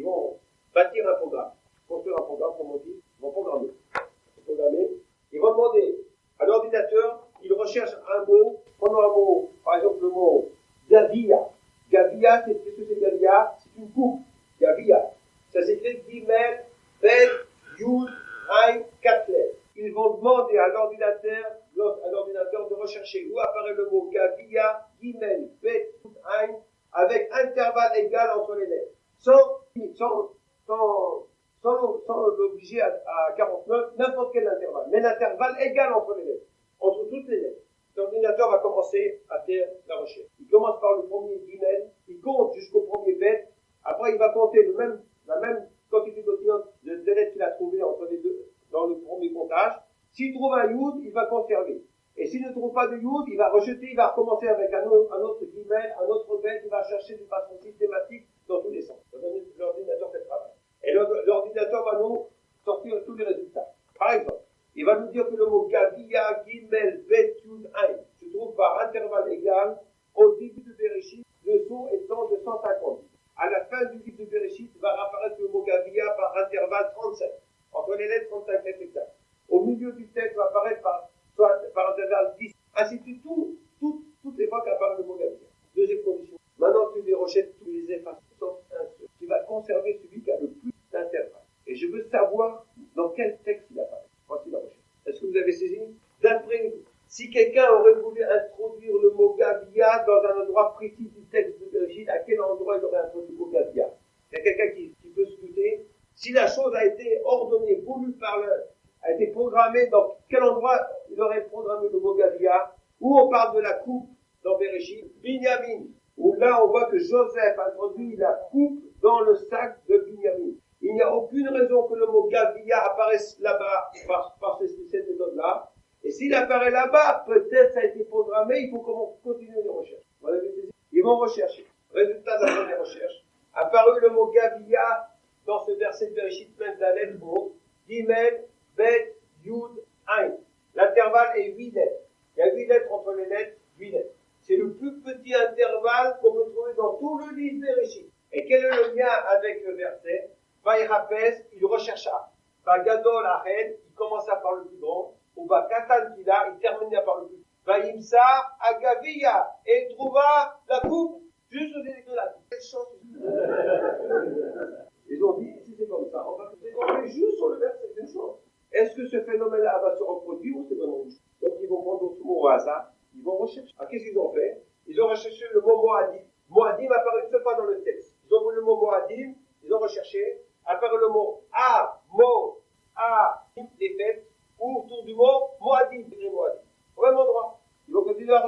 vont bâtir un programme, construire un programme, comme on dit, ils vont programmer. Ils vont demander à l'ordinateur, il recherche un mot, prenons un mot, par exemple le mot Gavia. Gavia, qu'est-ce que c'est Gavia? C'est une coupe, Gavia. Ça s'écrit Gimel, Bet, Yud, Ain, 4 lettres. Ils vont demander à l'ordinateur de rechercher où apparaît le mot Gavia, Gimel, Bet, Yud, Ain, avec intervalle égal entre les lettres. Sans l'obliger à 49, n'importe quel intervalle. Mais l'intervalle égal entre les lettres. Entre toutes les lettres. L'ordinateur va commencer à faire la recherche. Il commence par le premier Gimel, il compte jusqu'au premier Bet, après il va compter la même quantité de lettres qu'il a trouvé entre les deux dans le premier comptage. S'il trouve un Yud, il va conserver. Et s'il ne trouve pas de Yud, il va rejeter, il va recommencer avec un autre Gimel, un autre Bet, il va chercher de façon systématique dans tous les sens. L'ordinateur fait le travail. Et l'ordinateur va nous sortir tous les résultats. Par exemple, il va nous dire que le mot Gavia, Gimel, Bet, Yud, Ain se trouve par intervalle égal au début de Bereshit, le saut étant de 150. À la fin du livre de Bereshit, va apparaître le mot Gavia par intervalle 35. Entre les lettres, 35 lettres exactes. Au milieu du texte va apparaître par intervalle 10. Ainsi de suite, toutes les fois qu'apparaît le mot Gavia. Deuxième condition. Maintenant, tu les rejettes, tu les effaces, sauf un seul. Tu vas conserver celui qui a le plus d'intervalle. Et je veux savoir dans quel texte il apparaît. Voici la recherche. Est-ce que vous avez saisi? D'après, si quelqu'un aurait voulu introduire le mot Gavia dans un endroit précis du texte de Bereshit, à quel endroit il aurait introduit le mot Gavia? Il y a quelqu'un qui peut se douter. Si la chose a été ordonnée, voulue a été programmée, dans quel endroit il aurait programmé le mot Gavia? Où on parle de la coupe dans Bereshit, Binyamin, où là on voit que Joseph introduit la coupe dans le sac de Binyamin. Il n'y a aucune raison que le mot Gavia apparaisse là-bas par cette méthode-là. Et s'il apparaît là-bas, peut-être ça a été programmé, il faut continuer les recherches. Voilà, ils vont rechercher. Résultat de la première recherche. Apparu le mot Gavia dans ce verset de Bereshit, même de la lettre O, Gimel, Bet, Yud, Ain. L'intervalle est 8 lettres. Il y a 8 lettres entre les lettres, 8 lettres. C'est le plus petit intervalle qu'on peut trouver dans tout le livre de Bereshit. Et quel est le lien avec le verset? Vaïrapès, il rechercha. Vagadol Achen, il commença par le plus grand. Ou Vakatan Kila, il termina par le plus petit. Vaïmsa Agavia, et il trouva la coupe juste au début de la coupe. Quelle chance! Ils ont dit, si c'est comme ça, on va se juste sur le verset, c'est une chose. Est-ce que ce phénomène-là va se reproduire ou c'est vraiment une chose? Donc ils vont prendre d'autres mots au hasard, ils vont rechercher. Alors qu'est-ce qu'ils ont fait? Ils ont recherché le mot Moadim. Moadim apparaît une seule fois dans le texte. Ils ont vu le mot Moadim, ils ont recherché, apparaît le mot des fêtes, ou autour du mot Moadim, Au même endroit. Ils vont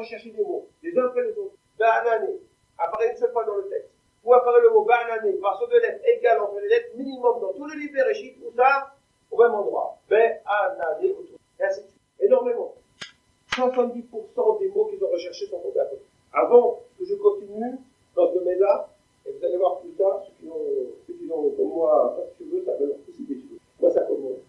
rechercher des mots, les uns après les autres. Ba'anané apparaît une seule fois dans le texte. Où apparaît le mot ba'anané, par son de lettres égales entre les lettres minimum dans tous les livres Bereshit, ou ça, au même endroit. Ba'anané, autour. Et ainsi de suite. Énormément. 70% des mots qu'ils ont recherchés sont tombés à côté. Avant que je continue dans ce domaine-là, et vous allez voir plus tard, ceux qui ont comme moi, pas de cheveux, ça veut leur pousser des cheveux. Moi, ça commence.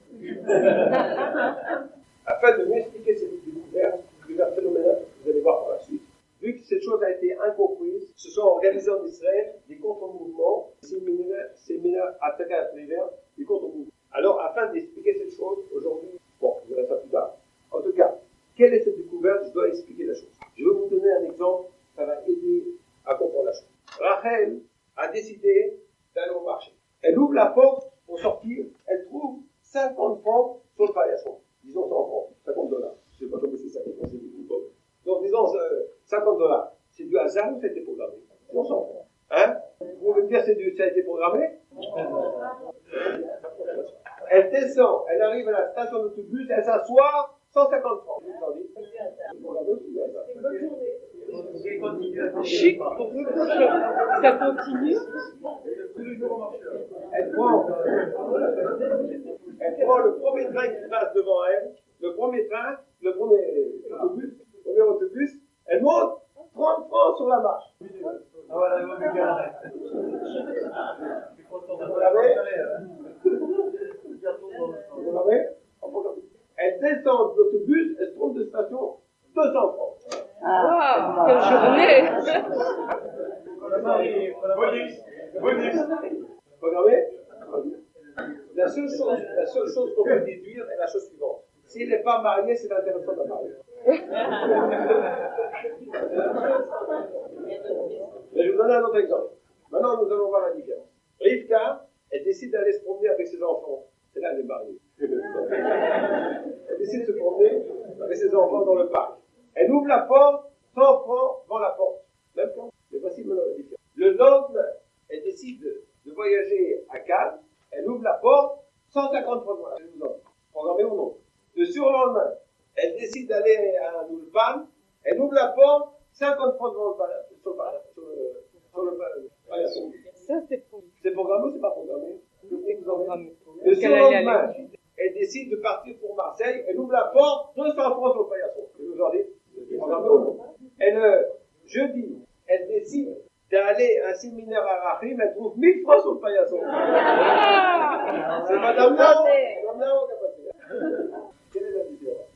Afin de m'expliquer ces découvertes phénoménales, vous allez voir par la suite. Vu que cette chose a été incomprise, se sont organisés en Israël des contre-mouvements, séminaires à travers l'hiver, des contre-mouvements. Alors, afin d'expliquer cette chose, aujourd'hui, bon, je verrai ça plus tard. En tout cas, quelle est cette découverte? Je dois expliquer la chose. Je vais vous donner un exemple, ça va aider à comprendre la chose. Rachel a décidé d'aller au marché. Elle ouvre la porte pour sortir, elle trouve 50 francs sur le paillasson. Disons 100 francs, $50. Je ne sais pas comment c'est ça. Donc disons 50 $. C'est du hasard ou c'était programmé? Disons 100 francs. Hein? Vous voulez me dire que ça a été programmé? Elle descend, elle arrive à la station d'autobus, elle s'assoit, 150 francs. Chic. Ça continue. Elle prend le premier train qui passe devant elle, le premier autobus, elle monte 30 francs sur la marche. Vous l'avez? Elle descend de l'autobus, elle se trompe de station, 200 francs. Ah, quelle journée! Bonus. Programmé? La seule chose qu'on peut déduire est la chose suivante. S'il n'est pas marié, c'est intéressant de marier. Mais je vous donne un autre exemple. Maintenant, nous allons voir la différence. Rivka, elle décide d'aller se promener avec ses enfants. C'est là, elle est mariée. Elle décide de se promener avec ses enfants dans le parc. Elle ouvre la porte, 100 francs dans la porte. Même temps. Mais voici maintenant la différence. Le lendemain, elle décide de voyager à Cannes. Elle ouvre la porte, 150 francs dans la porte. Programmé ou non. Le surlendemain, elle décide d'aller à un Ulpan. Elle ouvre la porte, 50 francs sur le paillasson. Ça, c'est pour. C'est programmé ou c'est pas programmé? Le surlendemain, elle décide de partir pour Marseille. Elle ouvre la porte, 200 francs sur le paillasson. Et vous en dites, c'est programmé ou non? Et le jeudi, elle décide d'aller à un séminaire à Rachim, elle trouve 1000 francs sur le paillasson. C'est Madame Nao qui a passé. Quelle est la différence?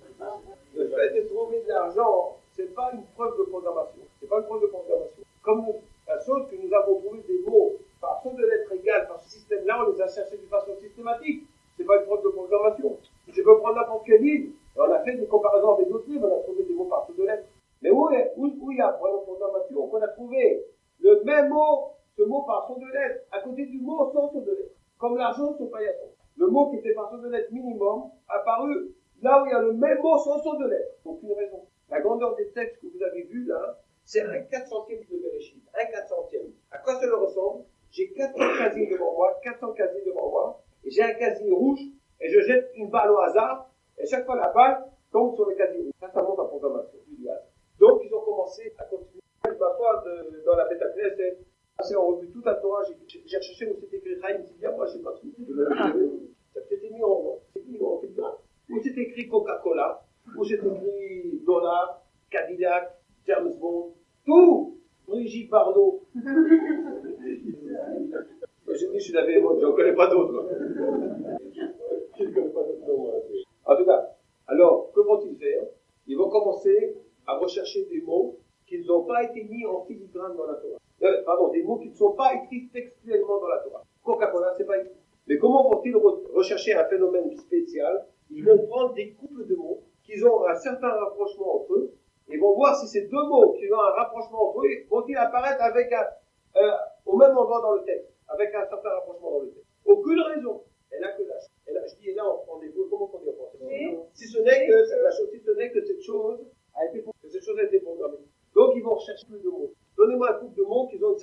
Le fait de trouver de l'argent, c'est pas une preuve de programmation. C'est pas une preuve de programmation. Comme la chose que nous avons trouvé des mots par son de lettres égales, par ce système-là, on les a cherchés de façon systématique. C'est pas une preuve de programmation. Je peux prendre n'importe quel livre, et on a fait des comparaisons avec d'autres livres, on a trouvé des mots par son de lettres. Mais où il y a pour une programmation qu'on a trouvé le même mot, ce mot par son de lettres, à côté du mot sans son de lettres, comme l'argent sur paillasson. Le mot qui était par son de lettres minimum apparu là où il y a le même mot sans son de lettres. Aucune raison. La grandeur des textes que vous avez vus là, c'est un 400e de Bereshit, un 400e. À quoi cela ressemble? J'ai 400 casiers devant moi, et j'ai un casier rouge, et je jette une balle au hasard, et chaque fois la balle tombe sur le casier rouge. Ça monte en programmation idéale. Donc ils ont commencé à continuer. Je m'assois dans la Beth Knesset, c'est en revue tout à Torah, j'ai recherché où c'était écrit Chaim Tidia, moi je sais pas tout. Ça s'était mis en où c'était écrit Coca-Cola, où c'était écrit Dollar, Cadillac, James Bond, tout, Brigitte Bardot. J'ai dit, je suis la véhémente, je n'en connais pas d'autres. Je ne connais pas d'autres noms. En tout cas, alors, que vont-ils faire? Ils vont commencer à rechercher des mots qui n'ont pas été mis en filigrane dans la Torah. Des mots qui ne sont pas écrits textuellement dans la Torah. Coca-Cola, c'est pas écrit. Mais comment vont-ils rechercher un phénomène spécial? Ils vont prendre des couples de mots qui ont un certain rapprochement entre eux, et vont voir si ces deux mots qui ont un rapprochement entre eux vont-ils apparaître avec au même endroit dans le texte, avec un certain rapprochement dans le texte. Aucune raison. Elle a que là. Je dis là en défaut, comment on dit en français? Si ce n'est que cette chose a été programmée. Donc ils vont rechercher plus de mots. Donnez-moi un couple de mots qui ont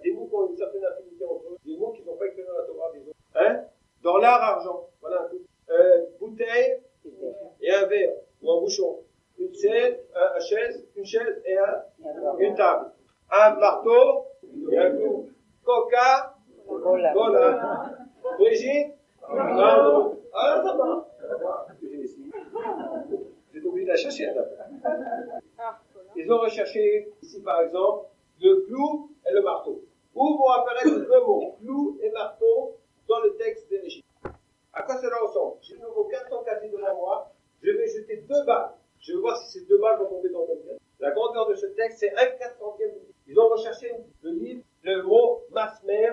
des mots qui ont une certaine affinité entre eux, des mots qui ne sont pas écrits dans la Torah, des autres. Hein? Dans l'art, argent. Voilà un couple. Bouteille et un verre, ou un bouchon. Une chaise et table. Un marteau et un clou. Coca, cola. Brigitte, pardon. Ah, ça va. Vous êtes obligé de la chercher, là. Ils ont recherché, ici par exemple, le clou et le marteau. Où vont apparaître les deux mots, clou et marteau, dans le texte d'Énéchie. À quoi cela ressemble? J'ai le nouveau 404 devant moi. Je vais jeter 2 balles. Je vais voir si ces 2 balles vont tomber dans le texte. La grandeur de ce texte, c'est 1/400e. Ils ont recherché le livre, le mot masmer,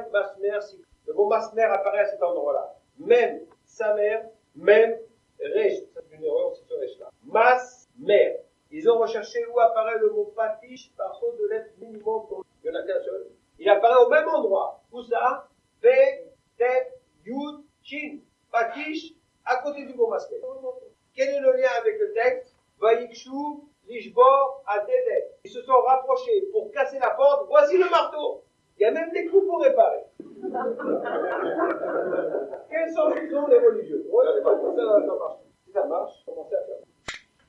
le mot masmer apparaît à cet endroit-là. Même, sa mère, même, resh. C'est une erreur, c'est ce resh-là. Masmer. Ils ont recherché où apparaît le mot patiche par saut de lettres minimum. Il n'y en a qu'un seul. Il apparaît au même endroit. Où ça? P, T, Yud, Shin. Patiche, à côté du mot masmer. Quel est le lien avec le texte? Vayikshu, Lishbor, Adele. Ils se sont rapprochés pour casser la porte. Voici le marteau. Il y a même des coups pour réparer. Quels sont les religieux? Regardez pas, ça marche. Si ça marche, commencez à faire.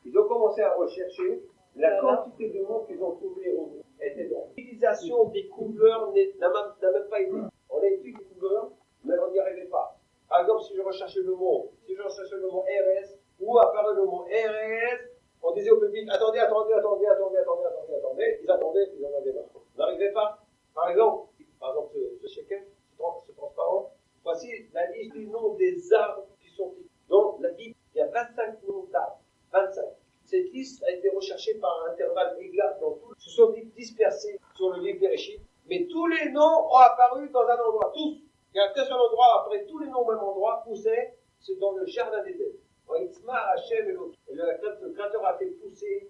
Ils ont commencé à rechercher la quantité de mots qu'ils ont trouvés au bout. L'utilisation des couleurs n'a même pas été. On a étudié les couleurs, mais on n'y arrivait pas. Par exemple, si je recherchais le mot RS, où apparaît le mot RS, on disait au public, attendez, ils attendaient, ils en avaient marre. On n'arrivait pas. Par exemple, ce chacun, ce transparent, voici la liste du nom des arbres qui sont dans la Bible. Il y a 25 noms d'arbres. 25. Cette liste a été recherchée par un intervalle égal dans tout. Se sont dispersés sur le livre d'Éréchie, mais tous les noms ont apparu dans un endroit, tous. Il y a qu'un seul endroit, après tous les noms au même endroit, où c'est dans le jardin d'Éden. Itzmar, Hachem et l'autre. Et le Créateur a fait pousser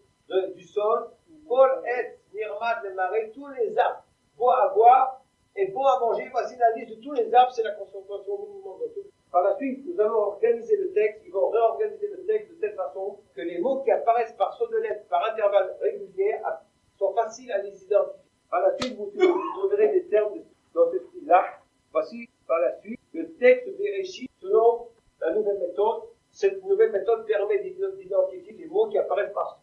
du sol, Paul et Nirmad, les marais, tous les arbres, beaux à boire et beaux à manger. Voici la liste de tous les arbres, c'est la concentration minimum de tout. Par la suite, nous allons organiser le texte, ils vont réorganiser le texte de telle façon que les mots qui apparaissent par saut de lettres, par intervalles réguliers, sont faciles à les identifier. Par la suite, vous trouverez des termes dans ce style-là. Voici, par la suite, le texte d'Éréchie selon la nouvelle méthode. Cette nouvelle méthode permet d'identifier les mots qui apparaissent par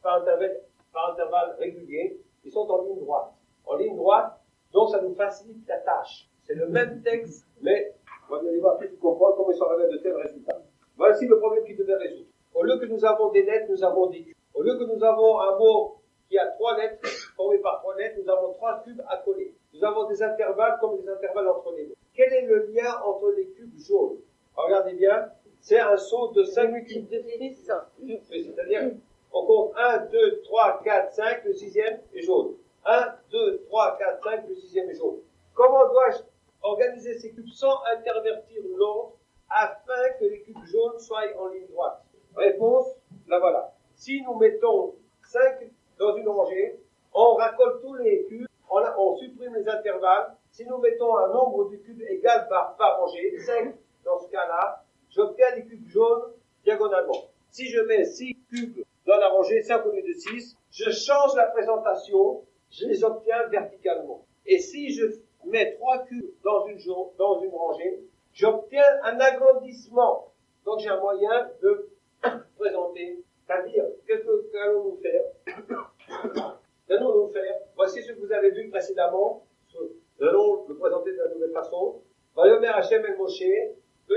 intervalles réguliers. Ils sont en ligne droite. En ligne droite, donc ça nous facilite la tâche. C'est le même texte, mais on va aller voir tout comprendre comment ils sont arrivés à de tels résultats. Voici le problème qu'ils devaient résoudre. Au lieu que nous avons des lettres, nous avons des cubes. Au lieu que nous avons un mot qui a 3 lettres, formé par 3 lettres, nous avons 3 cubes à coller. Nous avons des intervalles comme des intervalles entre les mots. Quel est le lien entre les cubes jaunes? Regardez bien, c'est un saut de 5 cubes. C'est-à-dire, on compte 1, 2, 3, 4, 5, le 6e est jaune. 1, 2, 3, 4, 5, le 6e est jaune. Comment dois-je organiser ces cubes sans intervertir l'ordre afin que les cubes jaunes soient en ligne droite? Réponse, la voilà. Si nous mettons 5 dans une rangée, on racole tous les cubes, on supprime les intervalles. Si nous mettons un nombre de cubes égal par rangée, 5 dans ce cas-là, j'obtiens des cubes jaunes diagonalement. Si je mets 6 cubes dans la rangée, 5 au lieu de 6, je change la présentation, je les obtiens verticalement. Et si je mets 3 cubes dans une rangée, j'obtiens un agrandissement. Donc j'ai un moyen de présenter, c'est-à-dire, qu'allons-nous faire? Voici ce que vous avez vu précédemment. Nous allons le présenter de la nouvelle façon. Vayomer Hachem el Moshe, le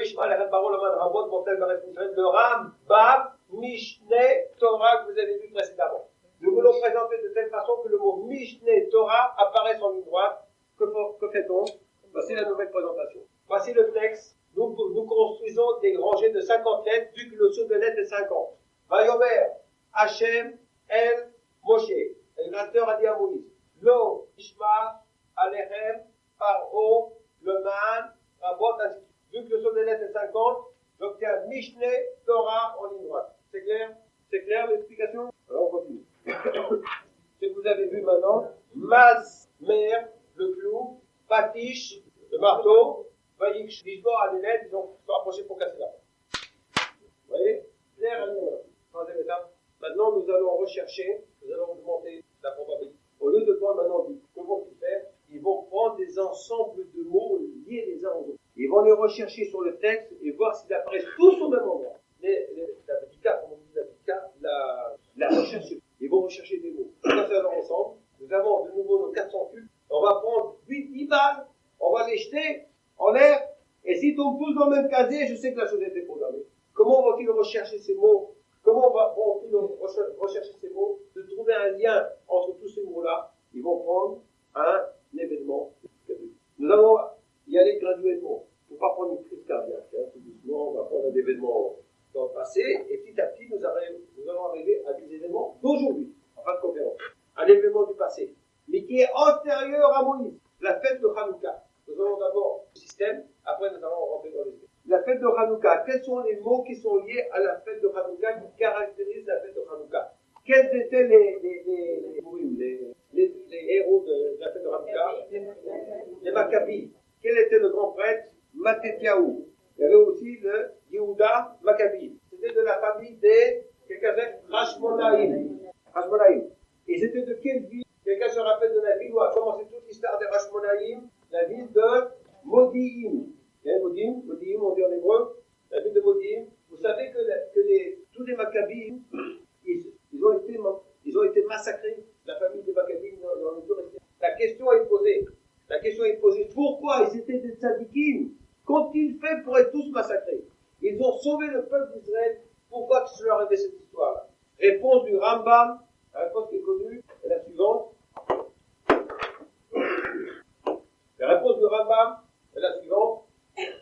Rambam, Mishneh, Torah que vous avez vu précédemment. Nous voulons présenter de telle façon que le mot Mishneh, Torah apparaisse en ligne droite. Que fait-on? Voici la nouvelle présentation. Voici le texte. Nous construisons des rangées de 50 lettres, vu que le saut de lettres est 50. Vayomer Hachem el Moshe. Et le créateur a dit à Moïse, Lo, Ishma, Alechem, Paro, le Man, Rabot, ainsi de suite. Vu que le saut de lettres est 50, j'obtiens Mishneh, Torah en ligne droite. C'est clair? C'est clair l'explication? Alors on continue. Ce que vous avez vu maintenant, Masmer, le clou, Patish, le marteau, Vayik, Lishbor, à des lettres, ils ont approché pour casser la porte. Vous voyez? Clair, allez, troisième étape. Maintenant, nous allons rechercher, nous allons augmenter la probabilité. Au lieu de prendre maintenant, que vont-ils faire? Ils vont prendre des ensembles de mots liés les uns aux autres. Ils vont les rechercher sur le texte et voir s'ils apparaissent tous au même endroit. La Bika, comme on dit la recherche, ils vont rechercher des mots. On va faire ensemble. Nous avons de nouveau tombent tous dans le même casier, je sais que la chose était programmée. Comment vont-ils rechercher ces mots? Comment vont-ils rechercher ces mots? De trouver un lien entre tous ces mots-là. Ils vont prendre un événement. Nous allons y aller graduellement. Il ne faut pas prendre une crise cardiaque. Tout doucement, on va prendre un événement dans le passé, et petit à petit, nous allons arriver à des événements d'aujourd'hui, en fin de conférence. Un événement du passé, mais qui est antérieur à Moïse. La fête de Hanouka. Nous allons d'abord le système, après nous allons rentrer dans les événements. La fête de Hanouka. Quels sont les mots qui sont liés à la fête de Hanouka, qui caractérisent la fête de Hanouka? Quels étaient les héros de la fête de Hanouka? Les Maccabis. Quel était le grand prêtre? Mathétiaou. Il y avait aussi le Yehuda Maccabi. C'était de la famille des Hashmonaïm. Et c'était de quelle ville? Quelqu'un se rappelle de la ville où a commencé toute l'histoire des Hashmonaïm? La ville de Modi'im. Modi'im, on dit en hébreu, la ville de Modi'im. Vous savez que tous les Maccabis, ils ont été massacrés. La famille des Maccabis dans le tour. La question est posée. Pourquoi ils étaient des tzadikim? Qu'ont-ils fait pour être tous massacrés? Ils ont sauvé le peuple d'Israël. Pourquoi que je leur ai fait cette histoire-là? Réponse du Rambam, la réponse qui est connue, est la suivante. La réponse du Rambam est la suivante.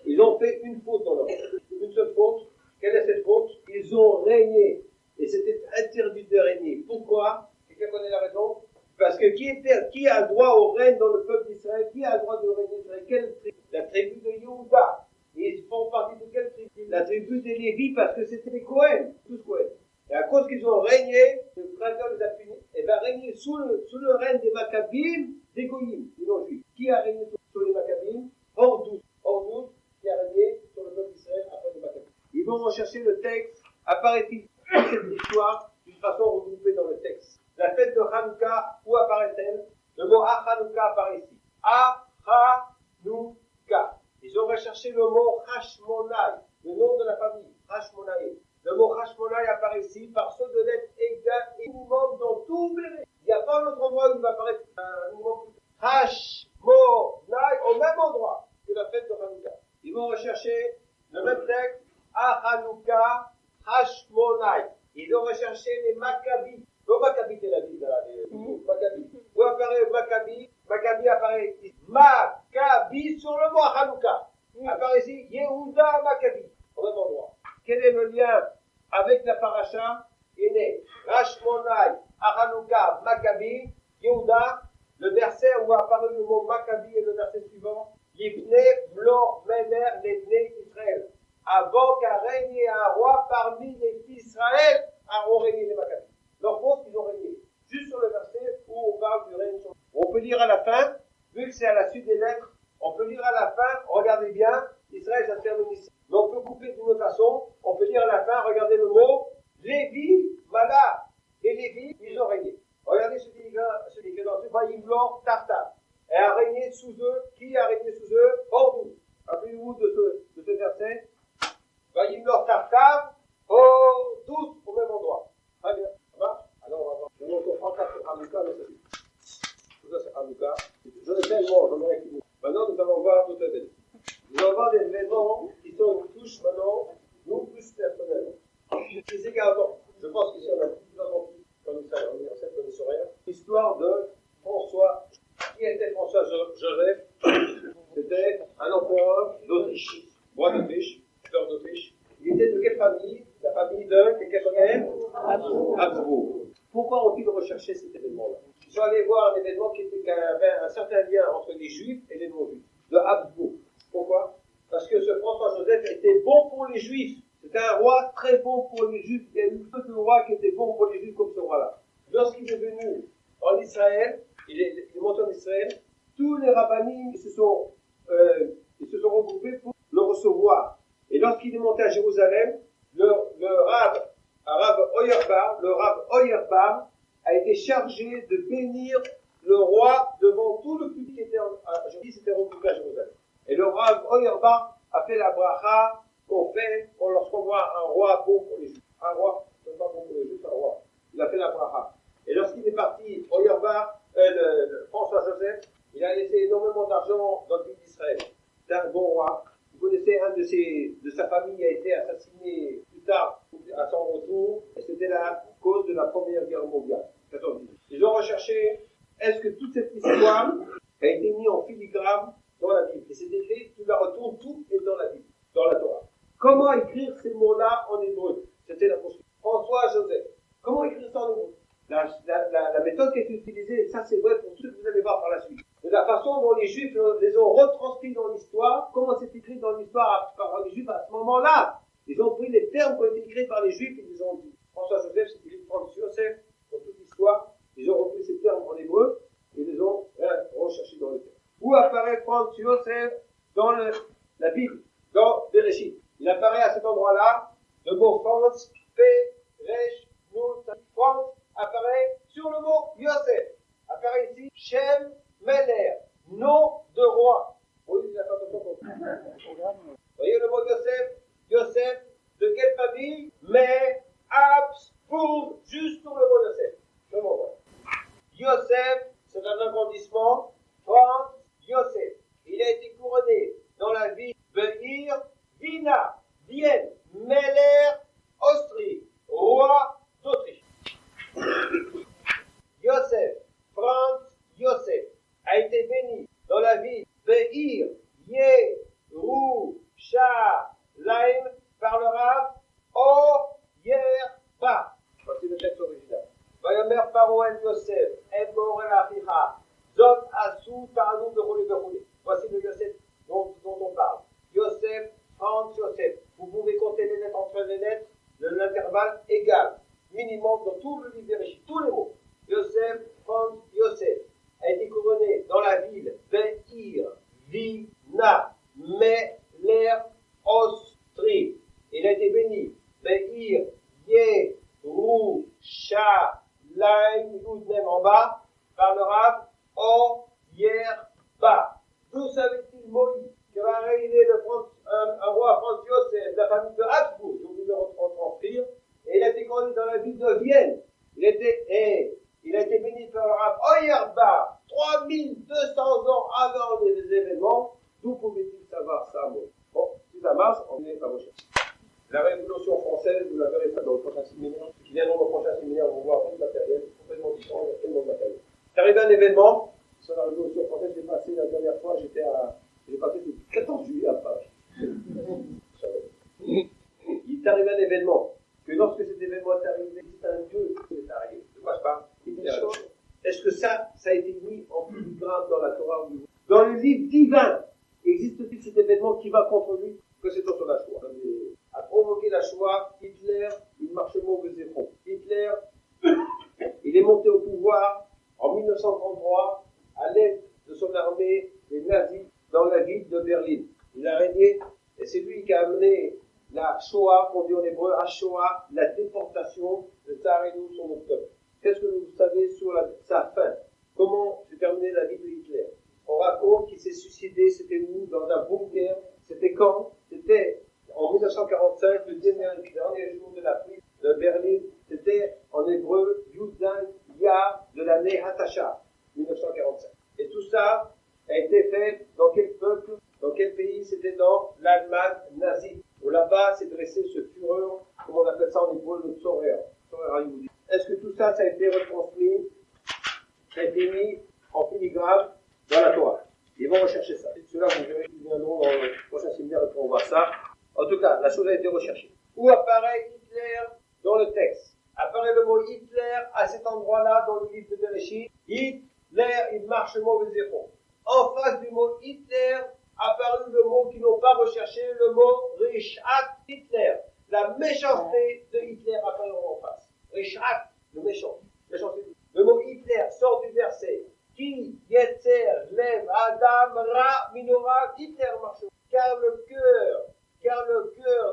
Ils ont fait une faute dans leur vie. Une seule faute. Quelle est cette faute? Ils ont régné. Et c'était interdit de régner. Pourquoi? Quelqu'un connaît la raison? Parce que qui a droit au règne dans le peuple d'Israël? Qui a le droit de régner d'Israël? Quelle tribu? La tribu de Yehuda. Et ils font partie de quelle tribu? La tribu des Lévis, parce que c'était les Cohen, tous Cohen. Et à cause qu'ils ont régné, le Créateur les a punis, et va régner sous le règne des Maccabim, des Goyim, des non-juifs. Qui a régné sur les Maccabim? Hordouz, qui a régné sur le peuple d'Israël après les Maccabim. Ils vont rechercher le texte, apparaît-il cette histoire d'une façon regroupée dans le texte. La fête de Hanouka, où apparaît-elle? Le mot Hanouka apparaît ici. Hanouka. Ils ont recherché le mot Hashmonai, le nom de la famille, Hashmonaï. Le mot Hashmonai apparaît ici par saut de lettres égales et minimum dans tous les lettres. Il n'y a pas un autre endroit où il va apparaître un minimum plus. Hashmonai au même endroit que la fête de Hanouka. Ils vont rechercher le même texte, Hanouka, Hashmonai. Ils ont recherché les Maccabis. Le Maccabi de la ville, les Maccabis. Où apparaît Maccabi? Maccabi apparaît ici. Maccabi sur le mot Hanouka. Apparaît ici Yehuda Maccabi. Au même endroit. Quel est le lien avec la paracha? Il est né Hashmonai, Hanouka, Maccabi, Yehuda. Le verset où apparaît le mot Maccabi est le verset suivant. Yivne Blo Mener Lebne Israël. Avant qu'à régner un roi parmi les fils d'Israël, ont régné les Maccabis. Leur faute, ils ont régné. Juste sur le verset où on parle du règne. On peut lire à la fin, vu que c'est à la suite des lettres, on peut lire à la fin, regardez bien, Israël, ça se termine ici. Mais on peut couper d'une autre façon, on peut lire à la fin, regardez le mot, Lévi, Mala. Les Lévis, ils ont régné. Regardez ce qui est dans ce Vaïmlor, Tartar. Et a régné sous eux, qui a régné sous eux? Hordouz. Rappelez-vous de ce verset. Vaïmlor, Tartar, tous au même endroit. Très bien. Ça marche? Alors on va voir. Maintenant on comprend ça sur Hanouka, mais ça suffit. Tout ça c'est Hanouka. J'en ai tellement, j'en ai qui. Maintenant nous allons voir tout à fait. Nous allons voir des événements qui sont une touche maintenant, nous plus personnellement. C'est également, je pense qu'ici on a plus entendu, quand nous sommes rien. L'histoire de François. Qui était François Joseph? C'était un empereur d'Autriche. Roi d'Autriche, fleur d'Autriche. Il était de quelle famille? La famille de, quelqu'un connaît? Habsbourg. Pourquoi ont-ils recherché cet événement-là? Ils sont allés voir un événement qui avait un certain lien entre les Juifs et les non-Juifs, de Habsbourg. Pourquoi? Parce que ce François-Joseph était bon pour les Juifs. C'était un roi très bon pour les Juifs. Il y a eu peu de rois qui étaient bons pour les Juifs comme ce roi-là. Lorsqu'il est venu en Israël, il est monté en Israël, tous les rabbinim ils se sont regroupés pour le recevoir. Et lorsqu'il est monté à Jérusalem, le Rav Oyerbar a été chargé de bénir le roi devant tout le public qui était qui s'était regroupé à Jérusalem. Et le Rav Oyerbar a fait la bracha qu'on fait lorsqu'on voit un roi bon pour les Juifs. Un roi, c'est pas bon pour les Juifs, un roi. Il a fait la bracha. Et lorsqu'il est parti, Oyerbar, François Joseph, il a laissé énormément d'argent dans le pays d'Israël. C'est un bon roi. Vous connaissez, un de sa famille a été assassiné plus tard à son retour, et c'était la cause de la Première Guerre mondiale, 14-18. Ils ont recherché, est-ce que toute cette histoire a été mise en filigrane dans la Bible? Et c'est écrit, tu la retournes, tout est dans la Bible, dans la Torah. Comment écrire ces mots-là en hébreu? C'était la question. François-Joseph. Comment écrire ça en hébreu? La méthode qui est utilisée, et ça c'est vrai pour ceux que vous allez voir par la suite, de la façon dont les Juifs les ont retranscrits dans l'histoire, comment c'est écrit dans l'histoire par les Juifs à ce moment-là. Ils ont pris les termes qui ont été écrits par les Juifs et ils ont dit. François-Joseph, c'est écrit Franz Joseph, dans toute l'histoire. Ils ont repris ces termes en hébreu et les ont recherchés dans le texte. Où apparaît Franz Joseph dans la Bible, dans Bereshit? Il apparaît à cet endroit-là, le mot Franz, P, Resh, Nun, Franz apparaît sur le mot Yosef. Apparaît ici Shem Meler, nom de roi. Oui, il a fait attention pour vous. Voyez le mot Yosef? Yosef, de quelle famille? Mais, Abs, pour, juste pour le mot Yosef. Le mot roi. Yosef, c'est un agrandissement. Franz Yosef. Il a été couronné dans la ville Beir, Vina, Vienne, Meller, Austrie, roi d'Autriche. Yosef, Franz Yosef, a été béni dans la ville Beir, Yerushalayim, par le Rav Oyerba. Voici le texte original. Vayomer Paro el Yosef, Emor el Achicha, Zot Asu Taranu Beroulé Beroulé. Voici le Yosef dont on parle. Yosef, Franz Yosef. Vous pouvez compter les lettres entre les lettres, l'intervalle égal, minimum dans tout le livre Bereshit, tous les mots. Yosef, Franz Yosef, a été couronné dans la ville Beir, Vina, Meler, Austrie. Il a été béni. Beir, Yerushalayim, Yudnem en bas, par le Rav Oyerba. D'où savait-il Moïse que va régner un roi Franz Joseph de la famille de Habsbourg? J'ai oublié de le retranscrire. Et il a été couronné dans la ville de Vienne. Il a été béni par le Rav Oyerba 3200 ans avant les événements. D'où pouvait-il savoir ça, moi? Bon, si ça marche, on est à recherche. La Révolution française, vous la verrez ça dans le prochain séminaire. Ceux qui viendront au prochain séminaire vont voir tout le matériel, complètement différent, il y a tellement de matériel. C'est arrivé un événement, sur la Révolution française, j'ai passé la dernière fois, j'ai passé le 14 juillet à Paris. Il est arrivé un événement, que lorsque cet événement est arrivé, c'est un Dieu qui est arrivé. De quoi je parle? Est-ce que ça a été mis en filigrane dans la Torah? Dans le livre divin, existe-t-il cet événement qui va contre lui? Que c'est sur la Shoah. A provoqué la Shoah, Hitler, il marche mauvais zéro. Hitler, il est monté au pouvoir en 1933 à l'aide de son armée, les nazis, dans la ville de Berlin. Il a régné, et c'est lui qui a amené la Shoah, qu'on dit en hébreu, à Shoah, la déportation de Tsarenu sur notre peuple. Qu'est-ce que vous savez sur sa fin? Comment s'est terminée la vie de Hitler? On raconte qu'il s'est suicidé, c'était où? Dans un bunker. C'était quand? C'était en 1945, le dernier jour de la prise de Berlin. C'était en hébreu, Yudan Ya de l'année Hatasha, 1945. Et tout ça a été fait dans quel peuple? Dans quel pays? C'était dans l'Allemagne nazie. Où là-bas s'est dressé ce fureur, comme on appelle ça en hébreu, le Tzorer. Est-ce que tout ça, ça a été retransmis, ça a été mis en filigrane dans la Torah? Ils vont rechercher ça. Ceux-là, vous verrez qu'ils viendront dans le prochain séminaire et qu'on va voir ça. En tout cas, la chose a été recherchée. Où apparaît Hitler dans le texte? Apparaît le mot Hitler à cet endroit-là dans le livre de Bereshit. Hitler, il marche mauvais zéro. En face du mot Hitler, apparu le mot qu'ils n'ont pas recherché, le mot Rishat Hitler. La méchanceté de Hitler apparaît en face. Rishat, le méchant. Le mot Hitler sort du verset. Qui yetzer lev adam ra minora, Hitler marche. Car le cœur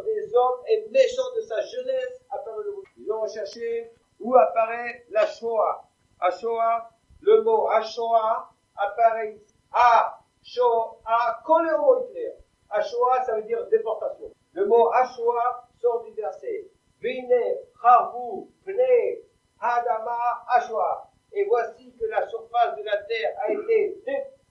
des hommes est méchant de sa jeunesse, apparaît le mot. Ils ont recherché où apparaît la Shoah. À Shoah, le mot Shoah apparaît ici. Shoah, collé au mot Hitler. Shoah, ça veut dire déportation. Le mot Shoah sort du verset. Vine charvu pnei adama Shoah. Et voici que la surface de la terre a été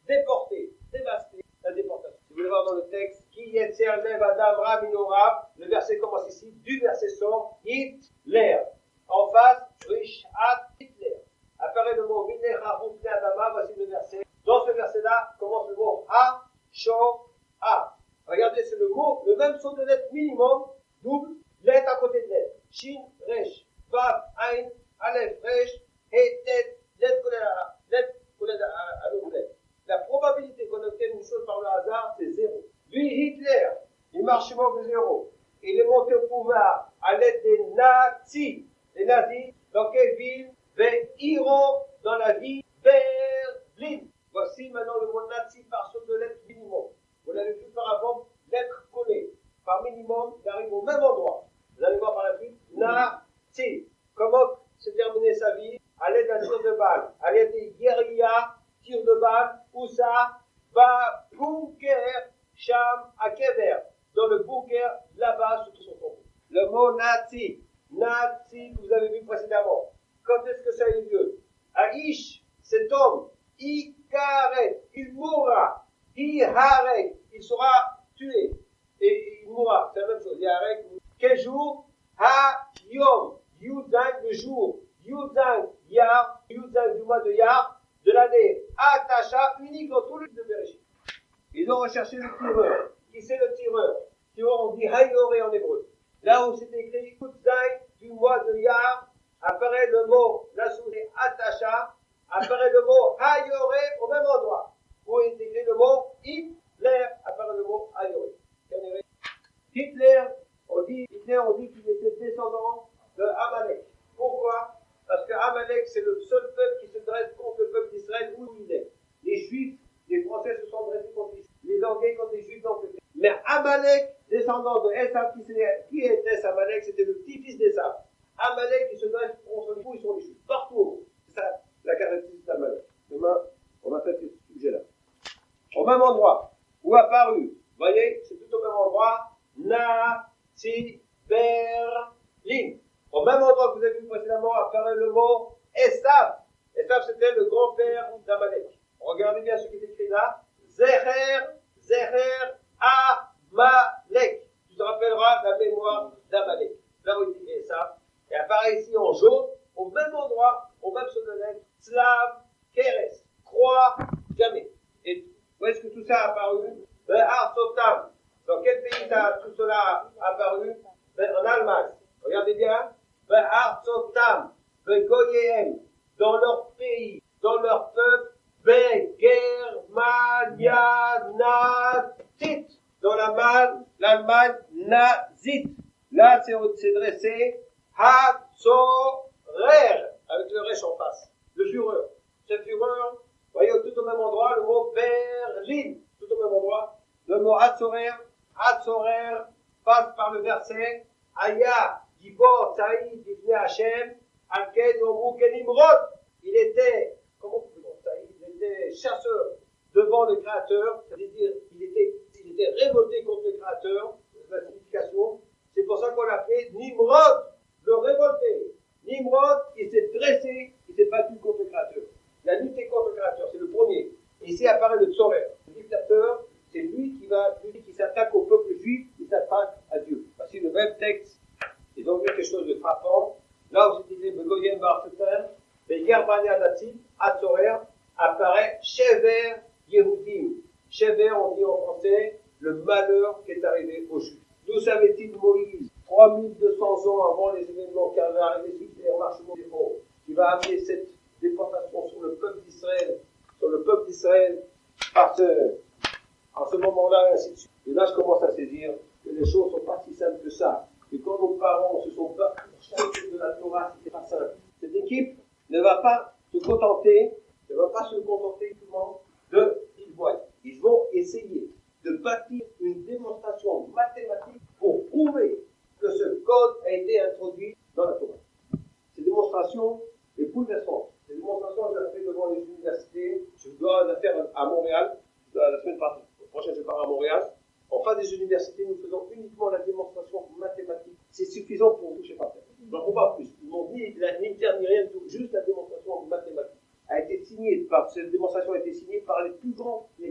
déportée, dévastée, la déportation. Si vous voulez voir dans le texte, qui Yetzer Lev Adam Ra Minorav. Le verset commence ici. Du verset sort Hitler. En face, Rishat Hitler. Apparaît le mot Vinecha Rufne Adama. Voici le verset. Dans ce verset-là, commence le mot Ha, Sho, Ha. Regardez, c'est le mot, le même son de lettres minimum, double, lettre à côté de lettre. Shin, Resh, Vav, Ain, Aleph, Resh, He, Tet, lettre collée à l'autre lettre. La probabilité qu'on obtienne une chose par le hasard, c'est 0. Lui, Hitler, il marche de 0. Il est monté au pouvoir à l'aide des nazis. Les nazis, dans quelle ville? Vers Iran, dans la ville Berlin. Voici maintenant le mot nazi par son de lettres minimum. Vous l'avez vu par avant, lettres collées. Par minimum, il arrive au même endroit. Vous allez voir par la suite, nazi. Comment s'est terminée sa vie? À l'aide d'un tir de balle. À l'aide des guérillas, tir de balle. Où ça? Bunker, Sham, à Kever. Dans le bunker, là-bas, sous son tombeau. Le mot nazi. Nazi, que vous avez vu précédemment. Quand est-ce que ça a eu lieu? Aish, cet homme, Ikaret, il mourra. Iharek, il sera tué. Et il mourra, c'est la même chose. Iharek, quel jour? Ha-yom, Yudang, le jour. Yudang, Yar, Yudang du mois de Yar, de l'année Atasha, unique dans tout le livre de Bereshit. Ils ont recherché le tireur. Qui c'est le tireur? Tireur, on dit Hayoré en hébreu. Là où c'est écrit Yudang du mois de Yar, apparaît le mot, là sous les Atasha, apparaît le mot Hayoré au même endroit. Où est écrit le mot Hitler, apparaît le mot Hayoré. Hitler, on dit qu'il était descendant de Amalek. Pourquoi? Parce que Amalek, c'est le seul peuple qui se dresse contre le peuple d'Israël où il est. Les Juifs, les Français se sont dressés contre les Anglais contre les Juifs d'Angleterre. Mais Amalek, descendant de Esav, qui était Amalek? C'était le petit-fils d'Esav. Amalek, qui se dresse contre les Juifs, ils sont les Juifs. Partout. C'est ça la caractéristique d'Amalek. Demain, on va traiter ce sujet-là. Au même endroit, où apparu, vous voyez, c'est tout au même endroit, Nazi Berlin. Au même endroit que vous avez vu précédemment, apparaît le mot Esav. Esav, c'était le grand-père d'Amalek. Regardez bien ce qui est écrit là. Zeher, Amalek. Tu te rappelleras la mémoire d'Amalek. Là où il dit Esav. Et apparaît ici en jaune, au même endroit, au même son de lettre, Slav, Keres, croix, jamais. Et où est-ce que tout ça a apparu? Arsotam. Dans quel pays tout cela a apparu? En Allemagne. Regardez bien. Arsotam. Goyem. Dans leur pays, dans leur peuple. Germania nazite. Dans l'Allemagne nazite. Là, c'est dressé Hatzorer. Avec le Resh en face. Le Führer. Ce Führer. Vous voyez, tout au même endroit, le mot Berlin, tout au même endroit, le mot Hatzorer passe par le verset Aya, Gibor, Saïd, Difne Hachem, Alken, Omru, Kenimrod. Il était, comment on peut dire Saïd? Il était chasseur devant le Créateur, c'est-à-dire, il était révolté contre le Créateur, la signification. C'est pour ça qu'on l'appelait Nimrod, le révolté. Nimrod, il s'est dressé, il s'est battu contre le Créateur. Il a lutté contre le Créateur, c'est le premier. Et ici apparaît le Tzorer. Le dictateur, c'est lui qui s'attaque au peuple juif, il s'attaque à Dieu. Voici le même texte. Ils ont vu quelque chose de frappant. Là où c'est écrit Begoyen Barseter, Germania Nazi, à Tzorer, apparaît Shever Yehudim. Shever, on dit en français, le malheur qui est arrivé aux Juifs. D'où savait-il Moïse, 3200 ans avant les événements qui avaient arrivé suite au marchement des morts, qui va amener cette déportation sur le peuple d'Israël, en ce moment-là, et ainsi de suite. Et là, je commence à saisir que les choses ne sont pas si simples que ça. Et quand nos parents se sont battus pour chaque de la Torah, c'était pas simple. Cette équipe ne va pas se contenter uniquement de voient. Ils vont essayer de bâtir une démonstration mathématique pour prouver que ce code a été introduit dans la Torah. Cette démonstration est bouleversante. Cette démonstration, je la fais devant les universités. Je dois la faire à Montréal. La semaine prochaine, je pars à Montréal. En face des universités, nous faisons uniquement la démonstration mathématique. C'est suffisant pour toucher par terre. Il n'en faut pas plus. Ils m'ont dit ni terre ni rien, juste la démonstration mathématique. Cette démonstration a été signée par les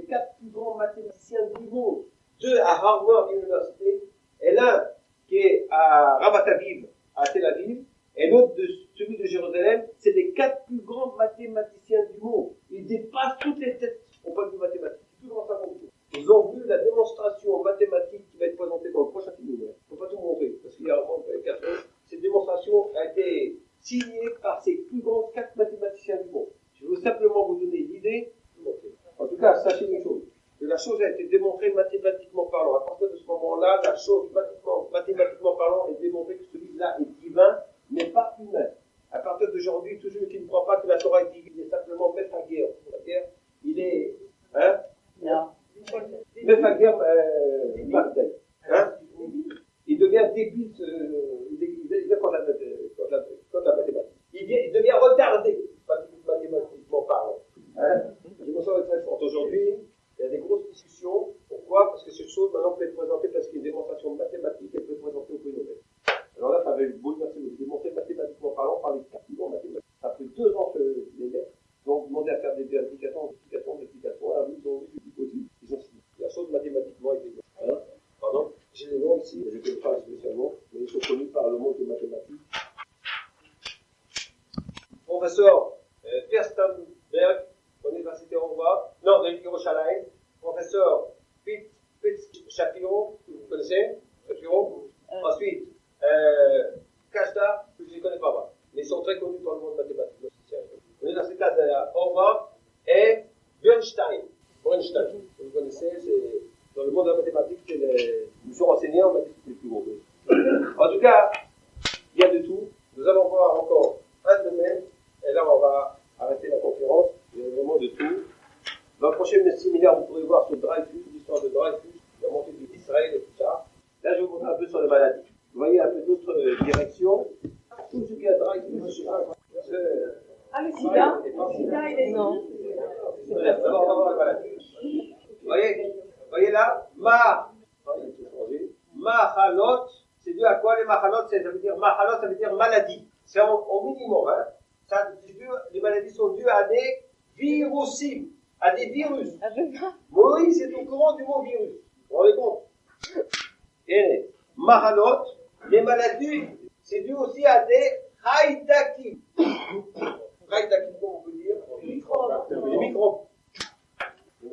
4 plus grands mathématiciens du monde. 2 à Harvard University, et l'un qui est à Ramat Aviv, à Tel Aviv, et l'autre, celui de Jérusalem, c'est les 4 plus grands mathématiciens du monde. Ils dépassent toutes les têtes au point de vue mathématique. C'est plus grand savant du monde. Ils ont vu la démonstration mathématique qui va être présentée dans le prochain séminaire. Il ne faut pas tout montrer, parce qu'il y a vraiment 4 choses. Cette démonstration a été signée par ces plus grands 4 mathématiciens du monde. Je veux simplement vous donner l'idée. En tout cas, sachez une chose. Que la chose a été démontrée mathématiquement parlant. À partir de ce moment-là, la chose mathématiquement parlant est démontrée que celui-là est divin, mais pas humain. À partir d'aujourd'hui, tout celui qui ne croit pas que la Torah est divine, il est simplement Mefaguer. Il est, Mefaguer Martel. Il devient débile, quand la mathématique. Il devient retardé, mathématiquement parlant. Je me sens très forte. Aujourd'hui, il y a des grosses discussions. Pourquoi? Parce que cette chose, maintenant, peut être présentée parce qu'il y a une démonstration mathématique, elle peut être présentée au prix Nobel. Alors là, ça avait bouleversé, démontré mathématiquement parlant par les 4 plus grands mathématiciens. Ça fait 2 ans que les lettres ont demandé à faire des vérifications, alors ils ont vu du possible. Ils ont signé. La chose mathématiquement était pardon, j'ai les noms ici, je ne connais pas spécialement, mais ils sont connus par le monde des mathématiques. Professeur Furstenberg, l'Université Harvard, non, de Yerushalayim, professeur Pitt Shapiro, vous connaissez Shapiro? Ensuite, Kajda, que je ne connais pas mal, mais ils sont très connus dans le monde mathématique. L'Université de Harvard et Bernstein. Vous connaissez, c'est dans le monde de la mathématique, ils sont enseignés, on m'a dit que c'était le plus gros. En tout cas, il y a de tout. Nous allons voir encore un domaine, et là on va arrêter la conférence. Il y a vraiment de tout. Dans le prochain séminaire, vous pourrez voir sur Dreyfus, l'histoire de Dreyfus, la montée d'Israël et tout ça. Là, je vais vous montrer un peu sur les maladies. Vous voyez un peu d'autres directions. Tout ce qui a Dreyfus, le sida? Le sida, il est non. D'abord, on va voir les maladies. Vous voyez là, Machalot, c'est dû à quoi les machalot? Ça veut dire machalot, ça veut dire maladie. C'est au minimum, hein. Les maladies sont dues à des virusim, à des virus. Moïse est au courant du mot virus. Vous vous rendez compte? Et machalot, les maladies, c'est dû aussi à des haïdakim. Haïdakim, comment on peut dire? Des microbes. Vous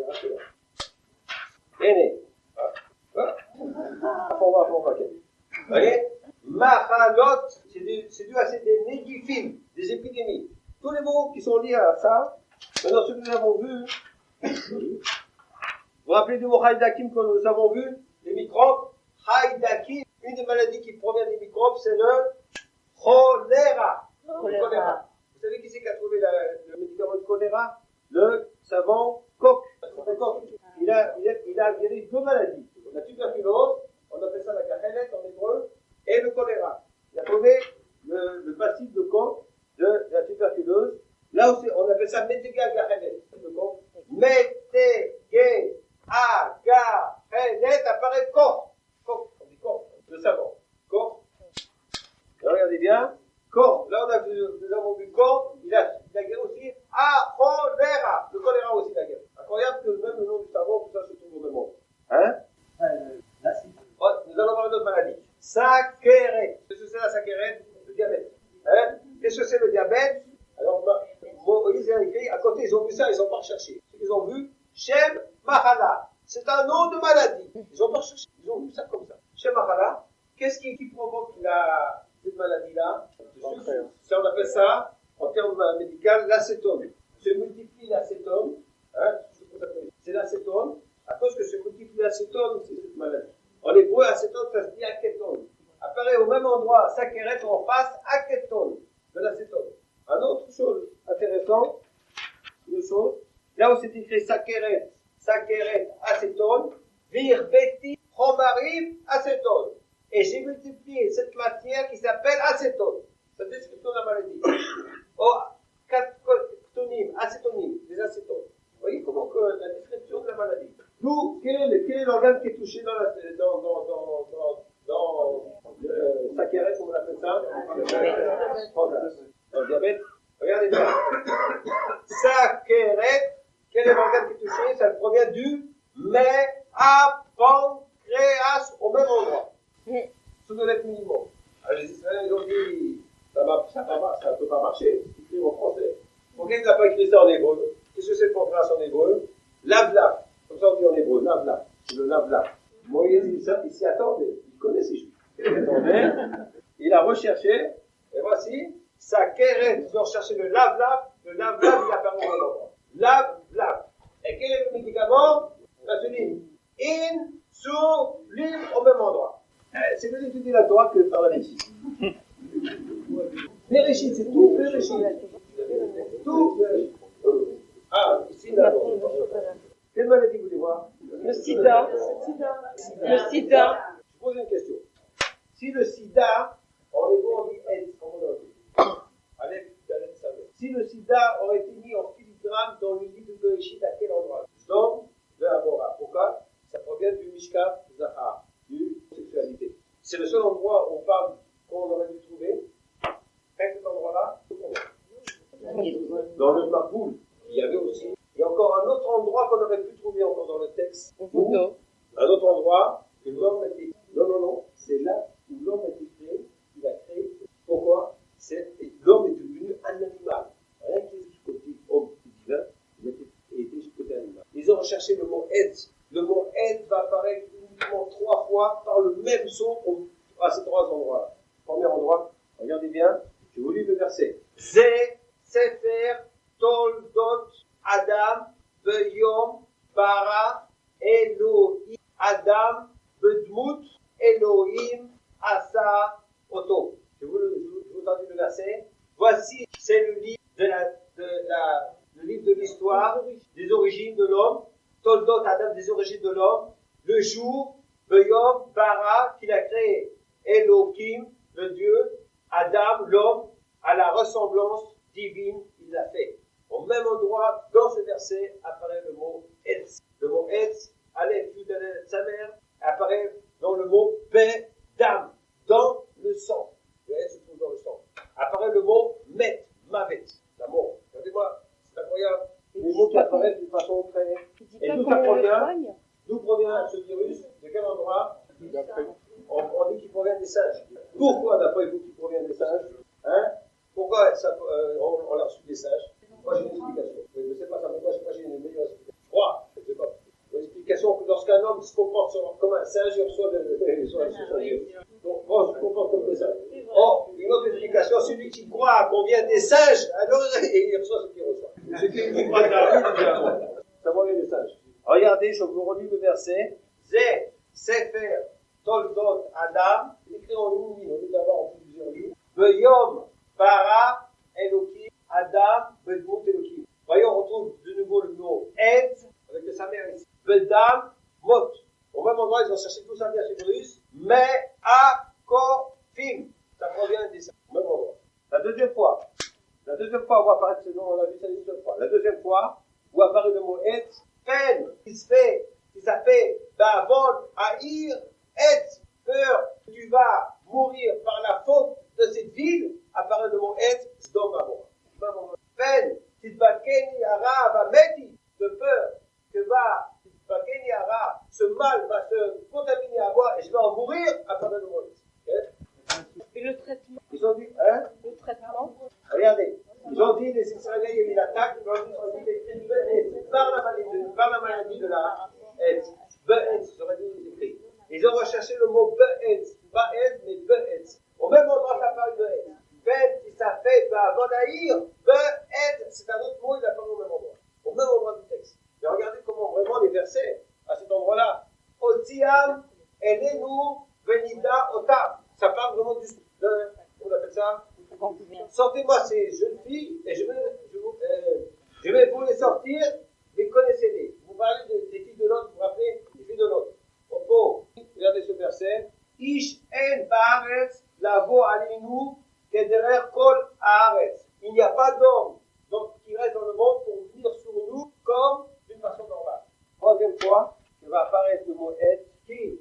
voyez, Machalot, c'est dû à des négifim, des épidémies. Tous les mots qui sont liés à ça, maintenant ce que nous avons vu, vous vous rappelez du mot Haïdakim que nous avons vu, les microbes, Haïdakim, une des maladies qui provient des microbes, c'est le choléra. Vous savez qui c'est qui a trouvé le médicament de choléra? Le savant Koch. Il a guéri 2 maladies. La tuberculose, on appelle ça la kachelet en hébreu, et le choléra. Il a trouvé le passif de Koch de la tuberculose. Là aussi, on appelle ça météga gachelet. Météga gachelet apparaît Koch. Koch, on dit Koch, le savant. Koch. Regardez bien. Koch, là nous avons vu Koch, il a guéri aussi choléra. Le choléra aussi il a guéri. Incroyable que même le nom du savant, tout ça se trouve au même moment. Hein? Nous allons voir une autre maladie. Saccharète. Qu'est-ce que c'est la saccharète? Le diabète. Hein? Qu'est-ce que c'est le diabète? Alors, Moïse a écrit, à côté, ils ont vu ça, ils n'ont pas recherché. Ils ont vu Shem Mahala. C'est un nom de maladie. Ils n'ont pas recherché. Ils ont vu ça comme ça. Shem Mahala. Qu'est-ce qui provoque cette maladie-là? On appelle ça, en termes médicaux, l'acétone. Se multiplie l'acétone. Hein? C'est l'acétone. À cause que se multiplie l'acétone, c'est cette maladie. En hébreu, acétone, ça se dit akétone. Apparaît au même endroit, saccharète en face, akétone, de l'acétone. Un autre chose intéressante, là où c'est écrit saccharète, acétone, virbeti, chomarim, acétone. Et j'ai multiplié cette matière qui s'appelle acétone. C'est la description de la maladie. Acétonime, des acétones. Vous voyez comment que la description de la maladie. D'où, quel est l'organe qui est touché dans saccharète, comme on appelle ça? Dans le diabète. Regardez bien. Saccharète, quel est l'organe qui est touché? Ça provient du méapoté. pancréas au même endroit. Sous le lettre minimum. Alors les Israéliens, ils ont dit, ça ne peut pas marcher, c'est écrit en français. Pourquoi il n'a pas écrit ça en hébreu? Qu'est-ce que c'est le pancréas en hébreu? Lav-lav. Comme ça on dit en hébreu, lav-lav. C'est le lav-lav. Moïse, il s'y attendait. Il connaît ces juifs. Il attendait. Il a recherché. Et voici, sa kérette. Ils ont cherché le lav-lav. Le lav-lav, il a perdu au même endroit. Lav-lav. Et quel est le médicament? L'insuline. Insuline au même endroit. C'est mieux d'étudier la Torah que de faire la Réchit. Réchit, c'est tout Réchit. Tout Réchit. Ah, ici, là. Quelle maladie vous voulez voir? Le sida. Le sida. Je pose une question. Si le sida, en hébreu on dit AIDS, comme on l'a dit. Allez, si le sida aurait été mis en filigrane dans le livre de Bereshit, à quel endroit? Donc, de Amora. Pourquoi? Ça provient du Mishkav Zahar, du sexualité. C'est le seul endroit où on parle qu'on aurait dû trouver. Cet endroit-là, dans le Maboul, il y avait aussi. Il y a encore un autre endroit qu'on aurait pu trouver encore dans le texte. Un autre endroit que l'homme a été. Non, c'est là où l'homme a été créé. Il a créé. Pourquoi? L'homme est devenu un animal. Rien qui est du côté homme divin, il a été du côté animal. Ils ont recherché le mot Etz. Le mot Etz va apparaître uniquement 3 fois par le même son à ces 3 endroits. Premier endroit, regardez bien, je vous lis le verset. Zé, Sefer, Toldot, Adam, Beyom, Bara, Elohim, Adam, Bedmout, Elohim, Asa, Oto. Je vous entends le verset. Voici, c'est le livre le livre de l'histoire, des origines de l'homme. Toldot, Adam, des origines de l'homme. Le jour, Beyom, Bara, qu'il a créé. Elohim, le Dieu. Adam, l'homme, à la ressemblance divine, il l'a fait. Au même endroit, dans ce verset, apparaît le mot Etz. Le mot Etz, Aleph, Yud, Aleph, Samer, apparaît dans le mot Bedam, dans le sang. Le Etz se trouve dans le sang. Apparaît le mot Met, Mavet, la mort. Regardez-moi, c'est incroyable. Les mots qui apparaissent d'une façon très. Et d'où provient ce virus? De quel endroit? On dit qu'il provient des singes. Pourquoi, d'après vous, qu'il provient des singes? Pourquoi on l'a reçu des singes? Moi, j'ai une explication. Je ne sais pas ça, mais moi, j'ai une meilleure explication. Je crois, je ne sais pas. Une explication que lorsqu'un homme se comporte comme un singe, il reçoit son virus. Donc, moi, je comporte comme des singes. Or, une autre explication, celui qui croit qu'on vient des singes, alors il reçoit ce qu'il reçoit. Celui qui croit que ça provient des singes. Regardez, je vous relis le verset. Zé, Sefer, Toldot, Adam, écrit en une ligne, au lieu d'avoir en plusieurs lignes. Beyom, Bara, Elohim, Adam, Bedmout, Elohim. Voyons, on retrouve de nouveau le mot Etz, avec le Samer ici. Bedam, Mot. Au même endroit, ils ont cherché tout ça bien chez Bruce. Mais, Akofim. Ça provient des au même endroit. La deuxième fois où apparaît ce nom, on l'a vu ça une seule fois. La deuxième fois, où apparaît le mot Etz, peine, qui s'appelle Bavon, Haïr, Etz, peur, tu vas mourir par la faute de cette ville, apparaît le mot Etz, Sdom, Amor. Peine, Tidbakeni Hara va Meti, de peur que Tidbakeni Hara, ce mal va se contaminer à moi et je vais en mourir, apparaît le mot Etz. Et le traitement? Ils ont dit, Le traitement? Regardez, ils ont dit, les Israéliens, il y a eu une attaque, ils ont dit, par la maladie de la Etz. Be'etz, j'aurais dû les écrire. Ils ont recherché le mot Be'etz, pas Etz, mais Be'etz. Au même endroit, ça parle Be'etz. Be'etz, il s'appelle Ba'avonaïr, Be'etz, c'est un autre mot, il apparaît au même endroit. Au même endroit du texte. Et regardez comment vraiment les versets, à cet endroit-là, Otiam, Elenu, Venida, Otam. Ça parle vraiment on appelle ça? Sortez-moi ces jeunes filles, et je vais vous les sortir, mais connaissez-les. Vous parlez des filles de l'autre, vous vous rappelez? Les filles de l'autre. Regardez ce verset. Ish en ba'aretz lavo alinu kederer kol haaretz. Il n'y a pas d'homme qui reste dans le monde pour venir sur nous comme d'une façon normale. Troisième fois, il va apparaître le mot être qui